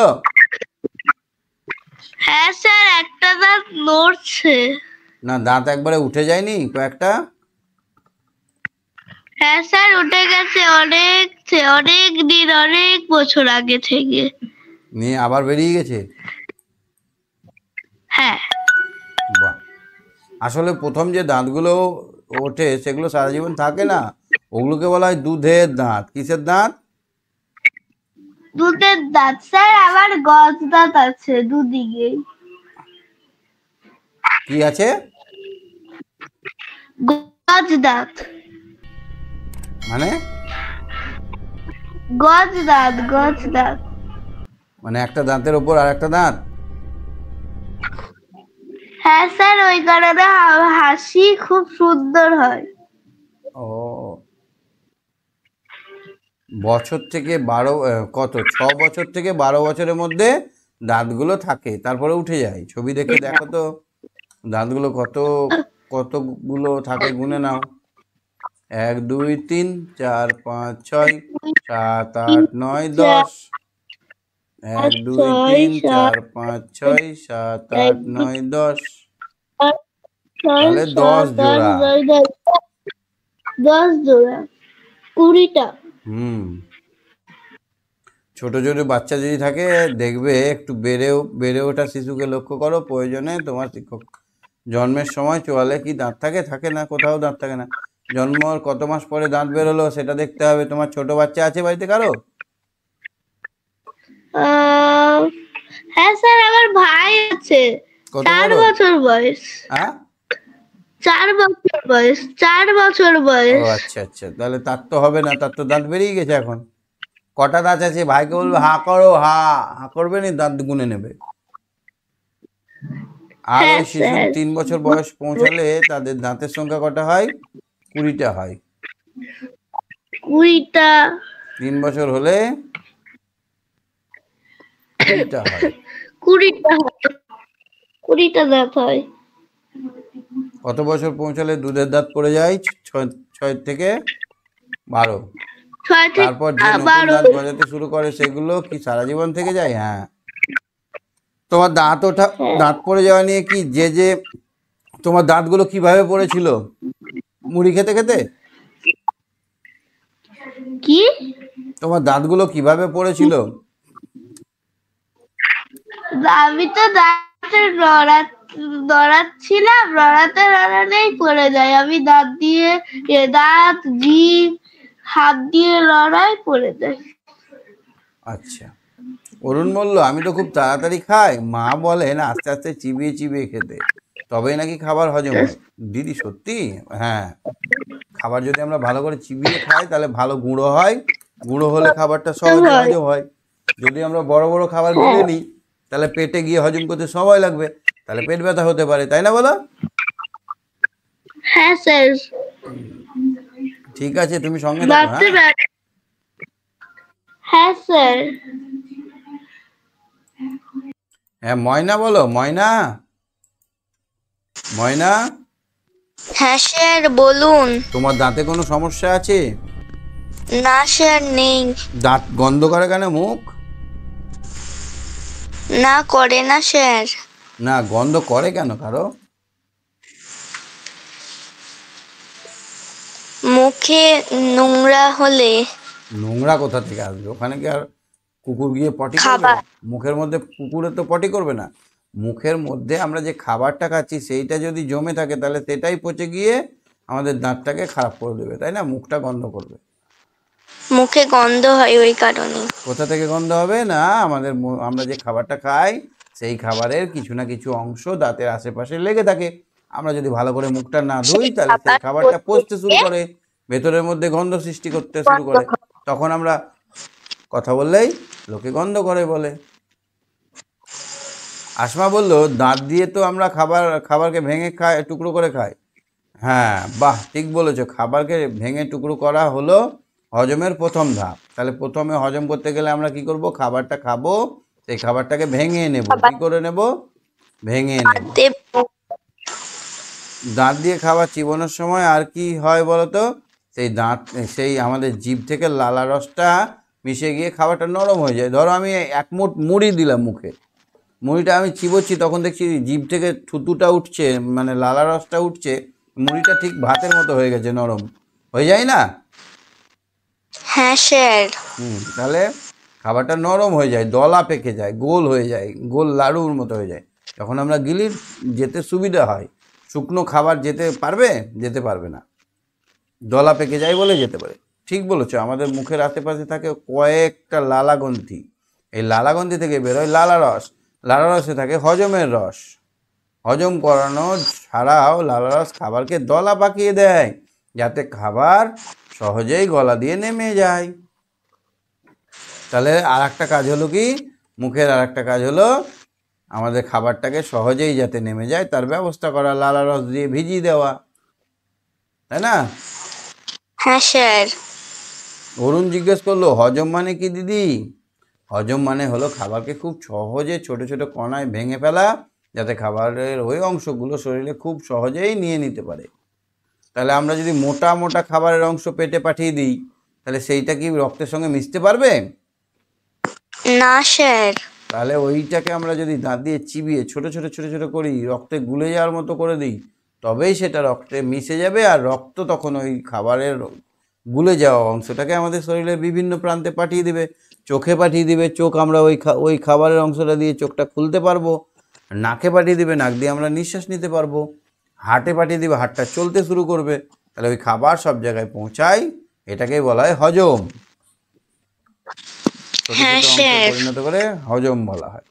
হ্যাঁ স্যার, একটা দাঁত নড়ছে। না, দাঁত একবারে উঠে যায়নি কয়েকটা? হ্যাঁ স্যার, উঠে গেছে অনেক দিন, অনেক বছর আগে থেকে। নিয়ে আবার বেরিয়ে গেছে? হ্যাঁ। বাহ। আসলে প্রথম যে দাঁতগুলো ওঠে সেগুলো সারা জীবন থাকে না, ওগুলোকে বলা হয় দুধের দাঁত। কিসের দাঁত? দুধের দাঁত স্যার, আমার গজ দাঁত আছে দুদিকে। কি আছে? গজ দাঁত। মানে? গজ দাঁত। মানে একটা দাঁতের ওপর আর একটা দাঁত? হ্যাঁ স্যার, ওই কারণে হাসি খুব সুন্দর হয়। ও, বছর থেকে 12 কত 6 বছর থেকে 12 বছরের মধ্যে দাঁতগুলো থাকে, তারপরে উঠে যায়। ছবি দেখে দেখো তো দাঁতগুলো কতগুলো থাকে, গুনে নাও। 1 2 3 4 5 6 7 8 9 10। 1 2 3 4 5 6 7 8 9 10। তাহলে 10 জোড়া। 10 জোড়া, 20টা। ছোট ছোট বাচ্চা যদি থাকে দেখবে, একটু বেড়ে ওঠা শিশুকে লক্ষ্য করো, প্রয়োজনে তোমার শিক্ষক জন্মের সময় চোয়ালে কি দাঁত থাকে? থাকে না, কোথাও দাঁত থাকে না। জন্মর কত মাস পরে দাঁত বেরোলো সেটা দেখতে হবে। তোমার ছোট বাচ্চা আছে বাড়িতে কারো? হ্যাঁ স্যার, আমার ভাই আছে। কত 4 বড়? বছর বয়স। হ্যাঁ, 4 বছর বয়স, 4 বছর ও বয়স। আচ্ছা আচ্ছা, তাহলে তার তো হবে না, তার তো দাঁত বেরিয়ে গেছে এখন। কটা দাঁত আছে? ভাইকে বলবে হা করো, হা হা করবে নি, দাঁত গুনে নেবে। আর হ্যাঁ ওই শিশুর স্যার। 3 বছর বয়স পৌঁছালে তাদের দাঁতের সংখ্যা কটা হয়? 20টা হয়। 20টা। 3 বছর হলে 20টা হয়। 20টা হয়। 20টা দাঁত হয়। কত বছর পৌঁছালে দুধের দাঁত পড়ে যায়? 6 থেকে 12। 6 থেকে তারপর যে নতুন 12। দাঁত গজাতে শুরু করে সেগুলো কি সারা জীবন থেকে যায়? হ্যাঁ। তোমার দাঁত পড়ে যাওয়া নিয়ে কি যে তোমার দাঁতগুলো কিভাবে পড়েছিল? মুড়ি খেতে খেতে? কি? তোমার দাঁতগুলো কিভাবে পড়েছিল? আমি তো দাঁতে নড়াতেই পড়ে যায়। আমি দাঁত, জিভ, হাত দিয়ে লড়াই পড়ে যায়। আচ্ছা। অরুণ বলল, আমি তো খুব তাড়াতাড়ি খাই, মা বলেন আস্তে আস্তে চিবিয়ে চিবিয়ে খেতে, তবেই নাকি খাবার হজম হয়। দিদি সত্যি? হ্যাঁ, খাবার যদি আমরা ভালো করে চিবিয়ে খাই তাহলে ভালো গুঁড়ো হয়, গুঁড়ো হলে খাবারটা সহজে হজম হয়। যদি আমরা বড় বড় খাবার গিলে নিই তাহলে পেটে গিয়ে হজম করতে সময় লাগবে, তাহলে পেট ব্যথা হতে পারে, তাই না বলো? হ্যাঁ স্যার। ঠিক আছে, তুমি সঙ্গে থাকো। হ্যাঁ, হ্যাঁ স্যার। হ্যাঁ, ময়না বলো, ময়না ময়না, হ্যাঁ স্যার, বলুন। তোমার দাঁতে কোনো সমস্যা আছে? না স্যার, নেই। দাঁত গন্ধ করে কেন? মুখ না, করে না স্যার। না, গন্ধ করে কেন কারো? মুখে নোংরা হলে। নোংরা কোথা থেকে আসবে? ওখানে কি আর কুকুর গিয়ে পটি করবে? খাবার। মুখের মধ্যে কুকুরে তো পটি করবে না। মুখের মধ্যে আমরা যে খাবারটা খাচ্ছি সেইটা যদি জমে থাকে তাহলে সেটাই পচে গিয়ে আমাদের দাঁতটাকে খারাপ করে দেবে, তাই না? মুখটা গন্ধ করবে। মুখে গন্ধ হয় ওই কারণে। কোথা থেকে গন্ধ হবে? না, আমরা যে খাবারটা খাই সেই খাবারের কিছু না কিছু অংশ দাঁতের আশেপাশে লেগে থাকে। আমরা যদি ভালো করে মুখটা না ধুই তাহলে সেই খাবারটা পচতে শুরু করে, ভেতরের মধ্যে গন্ধ সৃষ্টি করতে শুরু করে। তখন আমরা কথা বললেই লোকে গন্ধ করে বলে। আসমা বলল, দাঁত দিয়ে তো আমরা খাবারকে ভেঙে খাই, টুকরো করে খাই। হ্যাঁ, বাহ, ঠিক বলেছো। খাবারকে ভেঙে টুকরো করা হলো হজমের প্রথম ধাপ। তাহলে প্রথমে হজম করতে গেলে আমরা কি করব? খাবারটা খাবো, সেই খাবারটাকে ভেঙে নেব। কি করে নেব? ভেঙে নেব। দাঁত দিয়ে খাবার চিবানোর সময় আর কি হয় বলতো? সেই আমাদের জিভ থেকে লালা রসটা মিশে গিয়ে খাবারটা নরম হয়ে যায়। ধরো আমি 1 মুঠ মুড়ি দিলাম মুখে, মুড়িটা আমি চিবোচ্ছি, তখন দেখছি জিভ থেকে থুতুটা উঠছে, মানে লালা রসটা উঠছে, মুড়িটা ঠিক ভাতের মতো হয়ে গেছে, নরম হয়ে যায় না? হ্যাঁ স্যার। তাহলে খাবারটা নরম হয়ে যায়, দলা পেকে যায়, গোল হয়ে যায়, গোল লাড়ুর মতো হয়ে যায়, তখন আমরা গিলি যেতে সুবিধা হয়। শুকনো খাবার যেতে পারবে? যেতে পারবে না, দলা পেকে যায় বলে যেতে পারে। ঠিক বলেছো, আমাদের মুখের আশেপাশে থাকে কয়েকটা লালাগ্রন্থি, এই লালাগ্রন্থি থেকে বেরোয় লালা রস, লালা রসে থাকে হজমের রস, হজম করানো ছাড়াও লালা রস খাবারকে দলা পাকিয়ে দেয়, যাতে খাবার সহজেই গলা দিয়ে নেমে যায়। তাহলে আর একটা কাজ হলো কি, মুখের আর একটা কাজ হলো আমাদের খাবারটাকে সহজেই যাতে নেমে যায় তার ব্যবস্থা করা, লালা রস দিয়ে ভিজিয়ে দেওয়া, তাই না? হ্যাঁ স্যার। অরুণ জিজ্ঞেস করলো হজম মানে কি দিদি? হজম মানে হলো খাবারকে খুব সহজে ছোট ছোট কণায় ভেঙে ফেলা, যাতে খাবারের ওই অংশগুলো শরীরে খুব সহজেই নিয়ে নিতে পারে। তাহলে আমরা যদি মোটা মোটা খাবারের অংশ পেটে পাঠিয়ে দিই, তাহলে সেইটা কি রক্তের সঙ্গে মিশতে পারবে? না স্যার। তাহলে ওইটাকে আমরা যদি দাঁত দিয়ে চিবিয়ে ছোট ছোট ছোট ছোট করি, রক্তে গুলে যাওয়ার মতো করে দিই, তবেই সেটা রক্তে মিশে যাবে, আর রক্ত তখন ওই খাবারের গুলে যাওয়া অংশটাকে আমাদের শরীরের বিভিন্ন প্রান্তে পাঠিয়ে দেবে, চোখে পাঠিয়ে দিবে, চোখ আমরা ওই খাবারের অংশটা দিয়ে চোখটা খুলতে পারবো, নাকে পাঠিয়ে দিবে, নাক দিয়ে আমরা নিঃশ্বাস নিতে পারবো, হার্টে পাঠিয়ে দিবে, হার্টটা চলতে শুরু করবে, তাহলে ওই খাবার সব জায়গায় পৌঁছায়, এটাকেই বলা হয় হজম। ছোট হ্যাঁ ছোট অংশে স্যার। পরিণত করে হজম বলা হয়।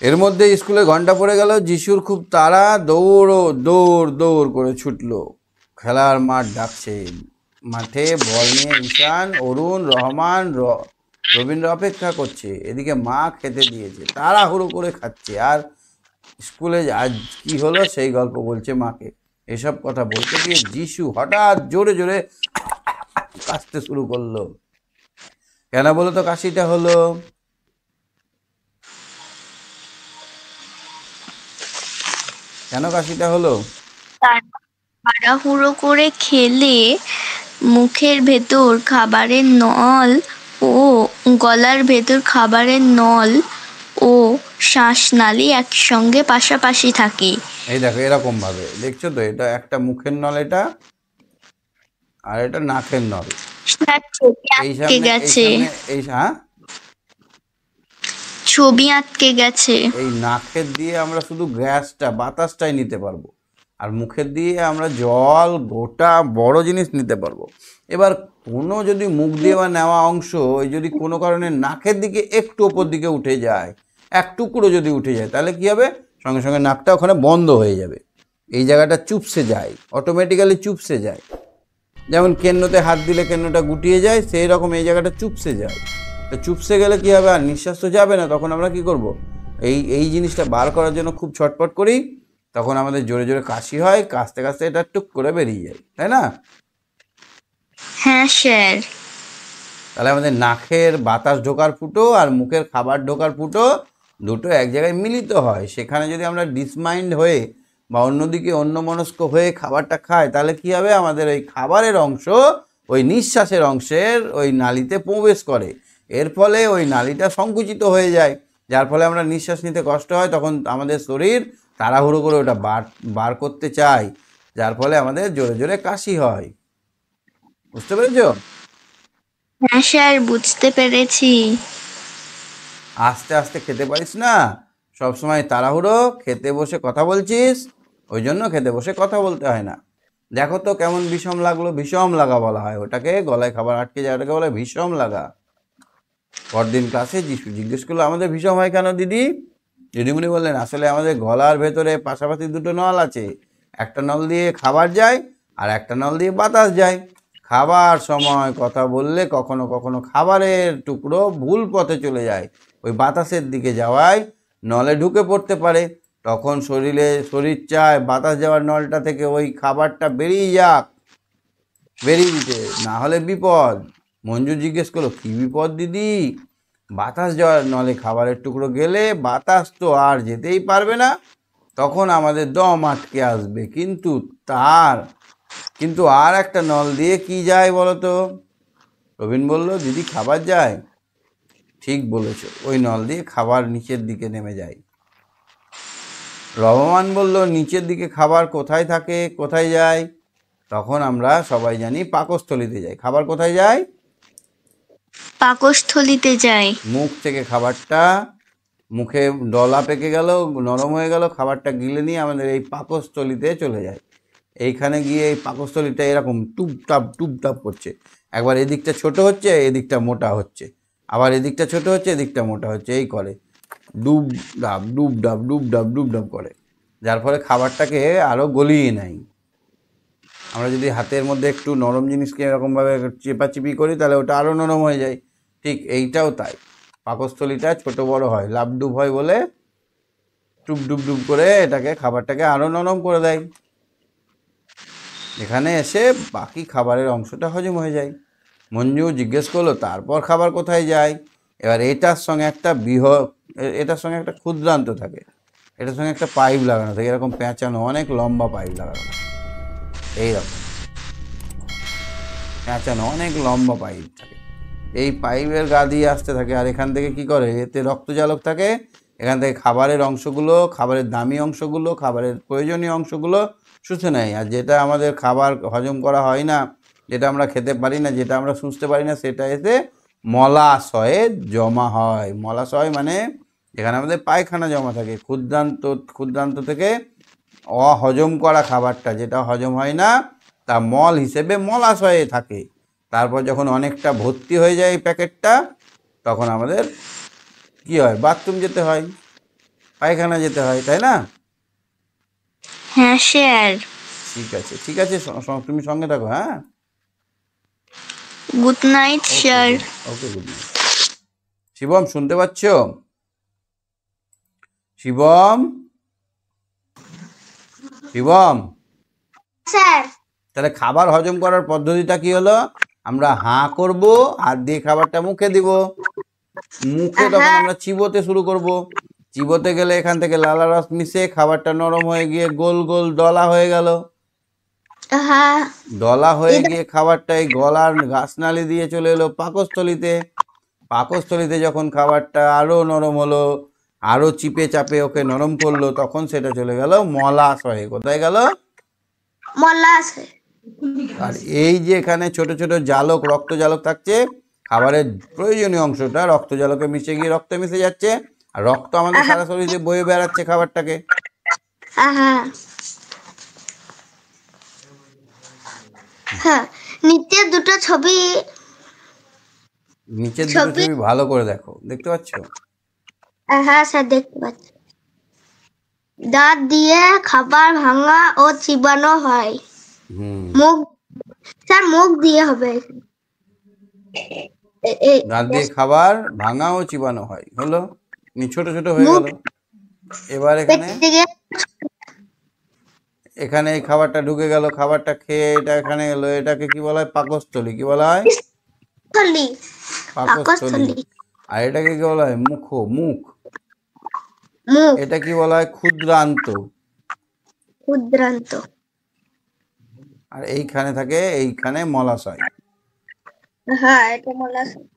এর মধ্যে স্কুলে ঘন্টা পড়ে গেল, যিশুর খুব তাড়া, দৌড় করে ছুটলো, খেলার মাঠ ডাকছে, মাঠে বল নিয়ে ঈশান, অরুণ, রহমান, রবীন্দ্র অপেক্ষা করছে, এদিকে মা খেতে দিয়েছে, তাড়াহুড়ো করে খাচ্ছে, আর স্কুলে আজ কি হলো সেই গল্প বলছে মাকে। এসব কথা বলতে গিয়ে যিশু হঠাৎ জোরে জোরে কাশতে শুরু করলো। কেন বলো তো কাশিটা হলো? কেন কাশিটা হলো? তাড়াহুড়ো করে খেলে মুখের ভেতর খাবারের নল ও গলার ভেতর খাবারের নল ও শ্বাসনালী একসঙ্গে পাশাপাশি থাকে। এই দেখো এরকম ভাবে দেখছো তো, এটা একটা মুখের নল, এটা আর এটা নাকের নল। স্যার, ছবি এই আটকে সামনে গেছে। হ্যাঁ, ছবি আটকে গেছে। এই নাকের দিয়ে আমরা শুধু গ্যাসটা বাতাসটাই নিতে পারবো, আর মুখের দিয়ে আমরা জল গোটা বড় জিনিস নিতে পারবো। এবার কোনো যদি মুখ দিয়ে বা নেওয়া অংশ যদি কোনো কারণে নাকের দিকে একটু ওপর দিকে উঠে যায়, এক টুকরো যদি উঠে যায়, তাহলে কি হবে? সঙ্গে সঙ্গে নাকটা ওখানে বন্ধ হয়ে যাবে, এই জায়গাটা চুপসে যায়, অটোমেটিক্যালি চুপসে যায়। যেমন কেন্নতে হাত দিলে কেন্নটা গুটিয়ে যায়, সেই রকম এই জায়গাটা চুপসে যায়। তো চুপসে গেলে কি হবে? আর নিঃশ্বাস তো যাবে না, তখন আমরা কি করব? এই জিনিসটা বার করার জন্য খুব ছটপট করি, তখন আমাদের জোরে জোরে কাশি হয়, কাশতে কাশতে এটা টুক করে বেরিয়ে যায়, তাই না? হ্যাঁ স্যার। তাহলে আমাদের নাকের বাতাস ঢোকার ফুটো আর মুখের খাবার ঢোকার ফুটো দুটো এক জায়গায় মিলিত হয়, সেখানে যদি আমরা ডিসমাইন্ড হয়ে বা অন্যদিকে অন্যমনস্ক হয়ে খাবারটা খাই, তাহলে কি হবে? আমাদের ওই খাবারের অংশ ওই নিঃশ্বাসের অংশের ওই নালীতে প্রবেশ করে, এর ফলে ওই নালীটা সংকুচিত হয়ে যায়, যার ফলে আমরা নিঃশ্বাস নিতে কষ্ট হয়, তখন আমাদের শরীর তাড়াহুড়ো করে ওটা বার করতে চায়, যার ফলে আমাদের জোরে জোরে কাশি হয়। বুঝতে পেরেছো? হ্যাঁ স্যার, বুঝতে পেরেছি। আস্তে আস্তে খেতে পারিস না, সবসময় তাড়াহুড়ো, খেতে বসে কথা বলছিস, ওই জন্য খেতে বসে কথা বলতে হয় না। দেখো তো কেমন বিষম লাগলো, বিষম লাগা বলা হয় ওটাকে, গলায় খাবার আটকে যায় ওটাকে বলে বিষম লাগা। পরদিন ক্লাসে যিশু জিজ্ঞেস করলো আমাদের বিষম হয় কেন দিদি? দিদিমণি বললেন আসলে আমাদের গলার ভেতরে পাশাপাশি দুটো নল আছে, একটা নল দিয়ে খাবার যায় আর একটা নল দিয়ে বাতাস যায়। খাবার সময় কথা বললে কখনো কখনো খাবারের টুকরো ভুল পথে চলে যায়, ওই বাতাসের দিকে যাওয়ায় নলে ঢুকে পড়তে পারে, তখন শরীর চায় বাতাস যাওয়ার নলটা থেকে ওই খাবারটা বেরিয়ে যাক, বেরিয়ে দিতে, না হলে বিপদ। মঞ্জু জিজ্ঞেস করলো কী বিপদ দিদি? বাতাস যাওয়ার নলে খাবারের টুকরো গেলে বাতাস তো আর যেতেই পারবে না, তখন আমাদের দম আটকে আসবে, কিন্তু আর একটা নল দিয়ে কি যায় বলো তো? রবিন বলল দিদি খাবার যায়। ঠিক বলেছ, ওই নল দিয়ে খাবার নিচের দিকে নেমে যায়। রহমান বলল, নিচের দিকে খাবার কোথায় থাকে, কোথায় যায়? তখন আমরা সবাই জানি পাকস্থলীতে যায়। খাবার কোথায় যায়? পাকস্থলীতে যায়। মুখ থেকে খাবারটা, মুখে ডলা পেকে গেল, নরম হয়ে গেল, খাবারটা গিলে নিয়ে আমাদের এই পাকস্থলীতে চলে যায়। এইখানে গিয়ে এই পাকস্থলীটা এরকম টুপটাপ করছে। একবার এদিকটা ছোট হচ্ছে, এদিকটা মোটা হচ্ছে, আবার এদিকটা ছোট হচ্ছে, এদিকটা মোটা হচ্ছে, এই করে ডুবডাব করে, যার ফলে খাবারটাকে আরও গলিয়ে নেয়। আমরা যদি হাতের মধ্যে একটু নরম জিনিসকে এরকমভাবে চেপাচিপি করি তাহলে ওটা আরও নরম হয়ে যায়। ঠিক এইটাও তাই, পাকস্থলীটা ছোট বড় হয়, লাভডুব হয় বলে ডুব করে এটাকে খাবারটাকে আরও নরম করে দেয়। এখানে এসে বাকি খাবারের অংশটা হজম হয়ে যায়। মঞ্জু জিজ্ঞেস করলো, তারপর খাবার কোথায় যায়? এবার এটার সঙ্গে একটা ক্ষুদ্রান্ত থাকে, এটার সঙ্গে একটা পাইপ লাগানো থাকে, এরকম পেঁচানো, অনেক লম্বা পাইপ লাগানো থাকে, এইরকম পেঁচানো অনেক লম্বা পাইপ থাকে। এই পাইপের গা দিয়ে আসতে থাকে, আর এখান থেকে কি করে, এতে রক্তজালক থাকে, এখান থেকে খাবারের অংশগুলো, খাবারের দামি অংশগুলো, খাবারের প্রয়োজনীয় অংশগুলো শুষে নেয়। আর যেটা আমাদের খাবার হজম করা হয় না, যেটা আমরা খেতে পারি না, যেটা আমরা শুষতে পারি না, সেটা এতে মলাশয়ে জমা হয়। মলাশয় মানে এখানে আমাদের পায়খানা জমা থাকে। ক্ষুদ্রান্ত থেকে অহজম করা খাবারটা, যেটা হজম হয় না, তা মল হিসেবে মলাশয়ে থাকে। তারপর যখন অনেকটা ভর্তি হয়ে যায় এই প্যাকেটটা, তখন আমাদের কি হয়, বাথরুম যেতে হয়, পায়খানা যেতে হয়, তাই না? হ্যাঁ স্যার। ঠিক আছে, তুমি সঙ্গে থাকো। হ্যাঁ, গুড নাইট স্যার। ওকে, গুড নাইট। শিবম, শুনতে পাচ্ছ? শিবম, স্যার। তাহলে খাবার হজম করার পদ্ধতিটা কি হলো? আমরা হাঁ করব, হাত দিয়ে খাবারটা মুখে দিব, মুখে তখন আমরা চিবোতে শুরু করব। চিবোতে গেলে এখান থেকে লালা রস মিশে খাবারটা নরম হয়ে গিয়ে গোল গোল দলা হয়ে গেল। দলা হয়ে গিয়ে খাবারটা এই গলার গাছনালি দিয়ে চলে এলো পাকস্থলীতে। পাকস্থলীতে যখন খাবারটা আরো নরম হলো, আরো চিপে চাপে ওকে নরম করলো, তখন সেটা চলে গেল মলাশয়ে। কোথায় গেল? মলাশয়। আর এই যে এখানে ছোট ছোট জালক, রক্ত জালক থাকছে, খাবারের প্রয়োজনীয় অংশটা রক্ত জালকে মিশে গিয়ে রক্তে মিশে যাচ্ছে, আর রক্ত আমাদের সারা শরীরে বয়ে বেড়াচ্ছে খাবারটাকে। হ্যাঁ, নিচের দুটো ছবি ভালো করে দেখো, দেখতে পাচ্ছ? হ্যাঁ স্যার, দেখতে পাচ্ছি। দাঁত দিয়ে খাবার ভাঙা ও চিবানো হয়। মুখ দিয়ে হবে। দাঁত দিয়ে খাবার ভাঙা ও চিবানো হয়, হলো ছোট ছোট হয়ে গেল। এবার এখানে এই খাবারটা ঢুকে গেল, খাবারটা খেয়ে এটা এখানে এলো, এটাকে কি বলা হয়? পাকস্থলী। কি বলা হয়? পাকস্থলী। আর এটাকে কি বলা হয়? মুখ। এটা কি বলা হয়? ক্ষুদ্রান্ত। আর এইখানে থাকে, এইখানে মলাশয়। হ্যাঁ, এটা মলাশয়।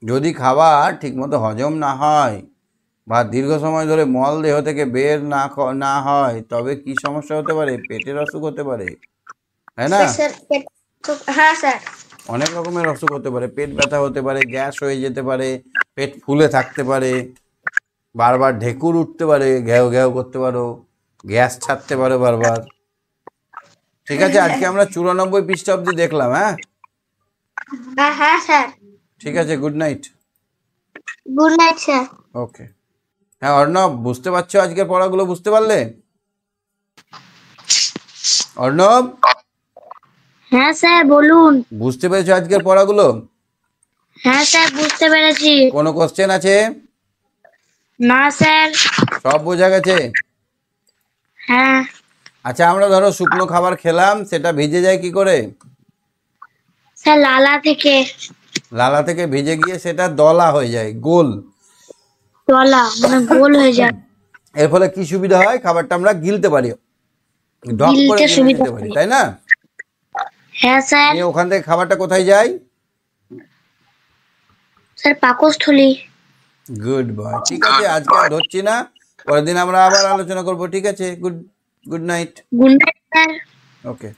যদি খাবার ঠিকমতো হজম না হয় বা দীর্ঘ সময় ধরে মল দেহ থেকে বের না হয়, তবে কি সমস্যা হতে পারে? পেটের অসুখ হতে পারে, তাই না? হ্যাঁ স্যার। অনেক রকমের অসুখ হতে পারে, পেট ব্যথা হতে পারে, গ্যাস হয়ে যেতে পারে, পেট ফুলে থাকতে পারে, বারবার ঢেকুর উঠতে পারে, ঘ্যাও ঘ্যাও করতে পারো, গ্যাস ছাড়তে পারো বারবার। ঠিক আছে, আজকে আমরা 94 পৃষ্ঠা অব্দি দেখলাম। হ্যাঁ হ্যাঁ স্যার। ঠিক আছে, good night. Good night sir. Okay. হ্যাঁ অর্ণব, বুঝতে পারছো আজকের পড়াগুলো? বুঝতে পারলে অর্ণব? হ্যাঁ স্যার, বলুন। বুঝতে পেরেছো আজকের পড়াগুলো? হ্যাঁ স্যার, বুঝতে পেরেছি। কোনো কোশ্চেন আছে? না স্যার। সব বোঝা গেছে? হ্যাঁ। আচ্ছা, আমরা ধরো শুকনো খাবার খেলাম, সেটা ভিজে যায় কি করে? স্যার, লালা থেকে ভিজে গিয়ে সেটা দলা হয়ে যায়, গোল গোল হয়ে যায়। এর ফলে কি সুবিধা হয়? খাবারটা আমরা গিলতে পারি, ঢক করে গিলে নিতে পারি, তাই না? হ্যাঁ স্যার। ওখান থেকে খাবারটা কোথায় যায়? স্যার পাকস্থলী। গুড বয়, ঠিক আছে, আজকে আর ধরছি না, পরের দিন আমরা আবার আলোচনা করব, ঠিক আছে? Good night. Good night sir. ওকে।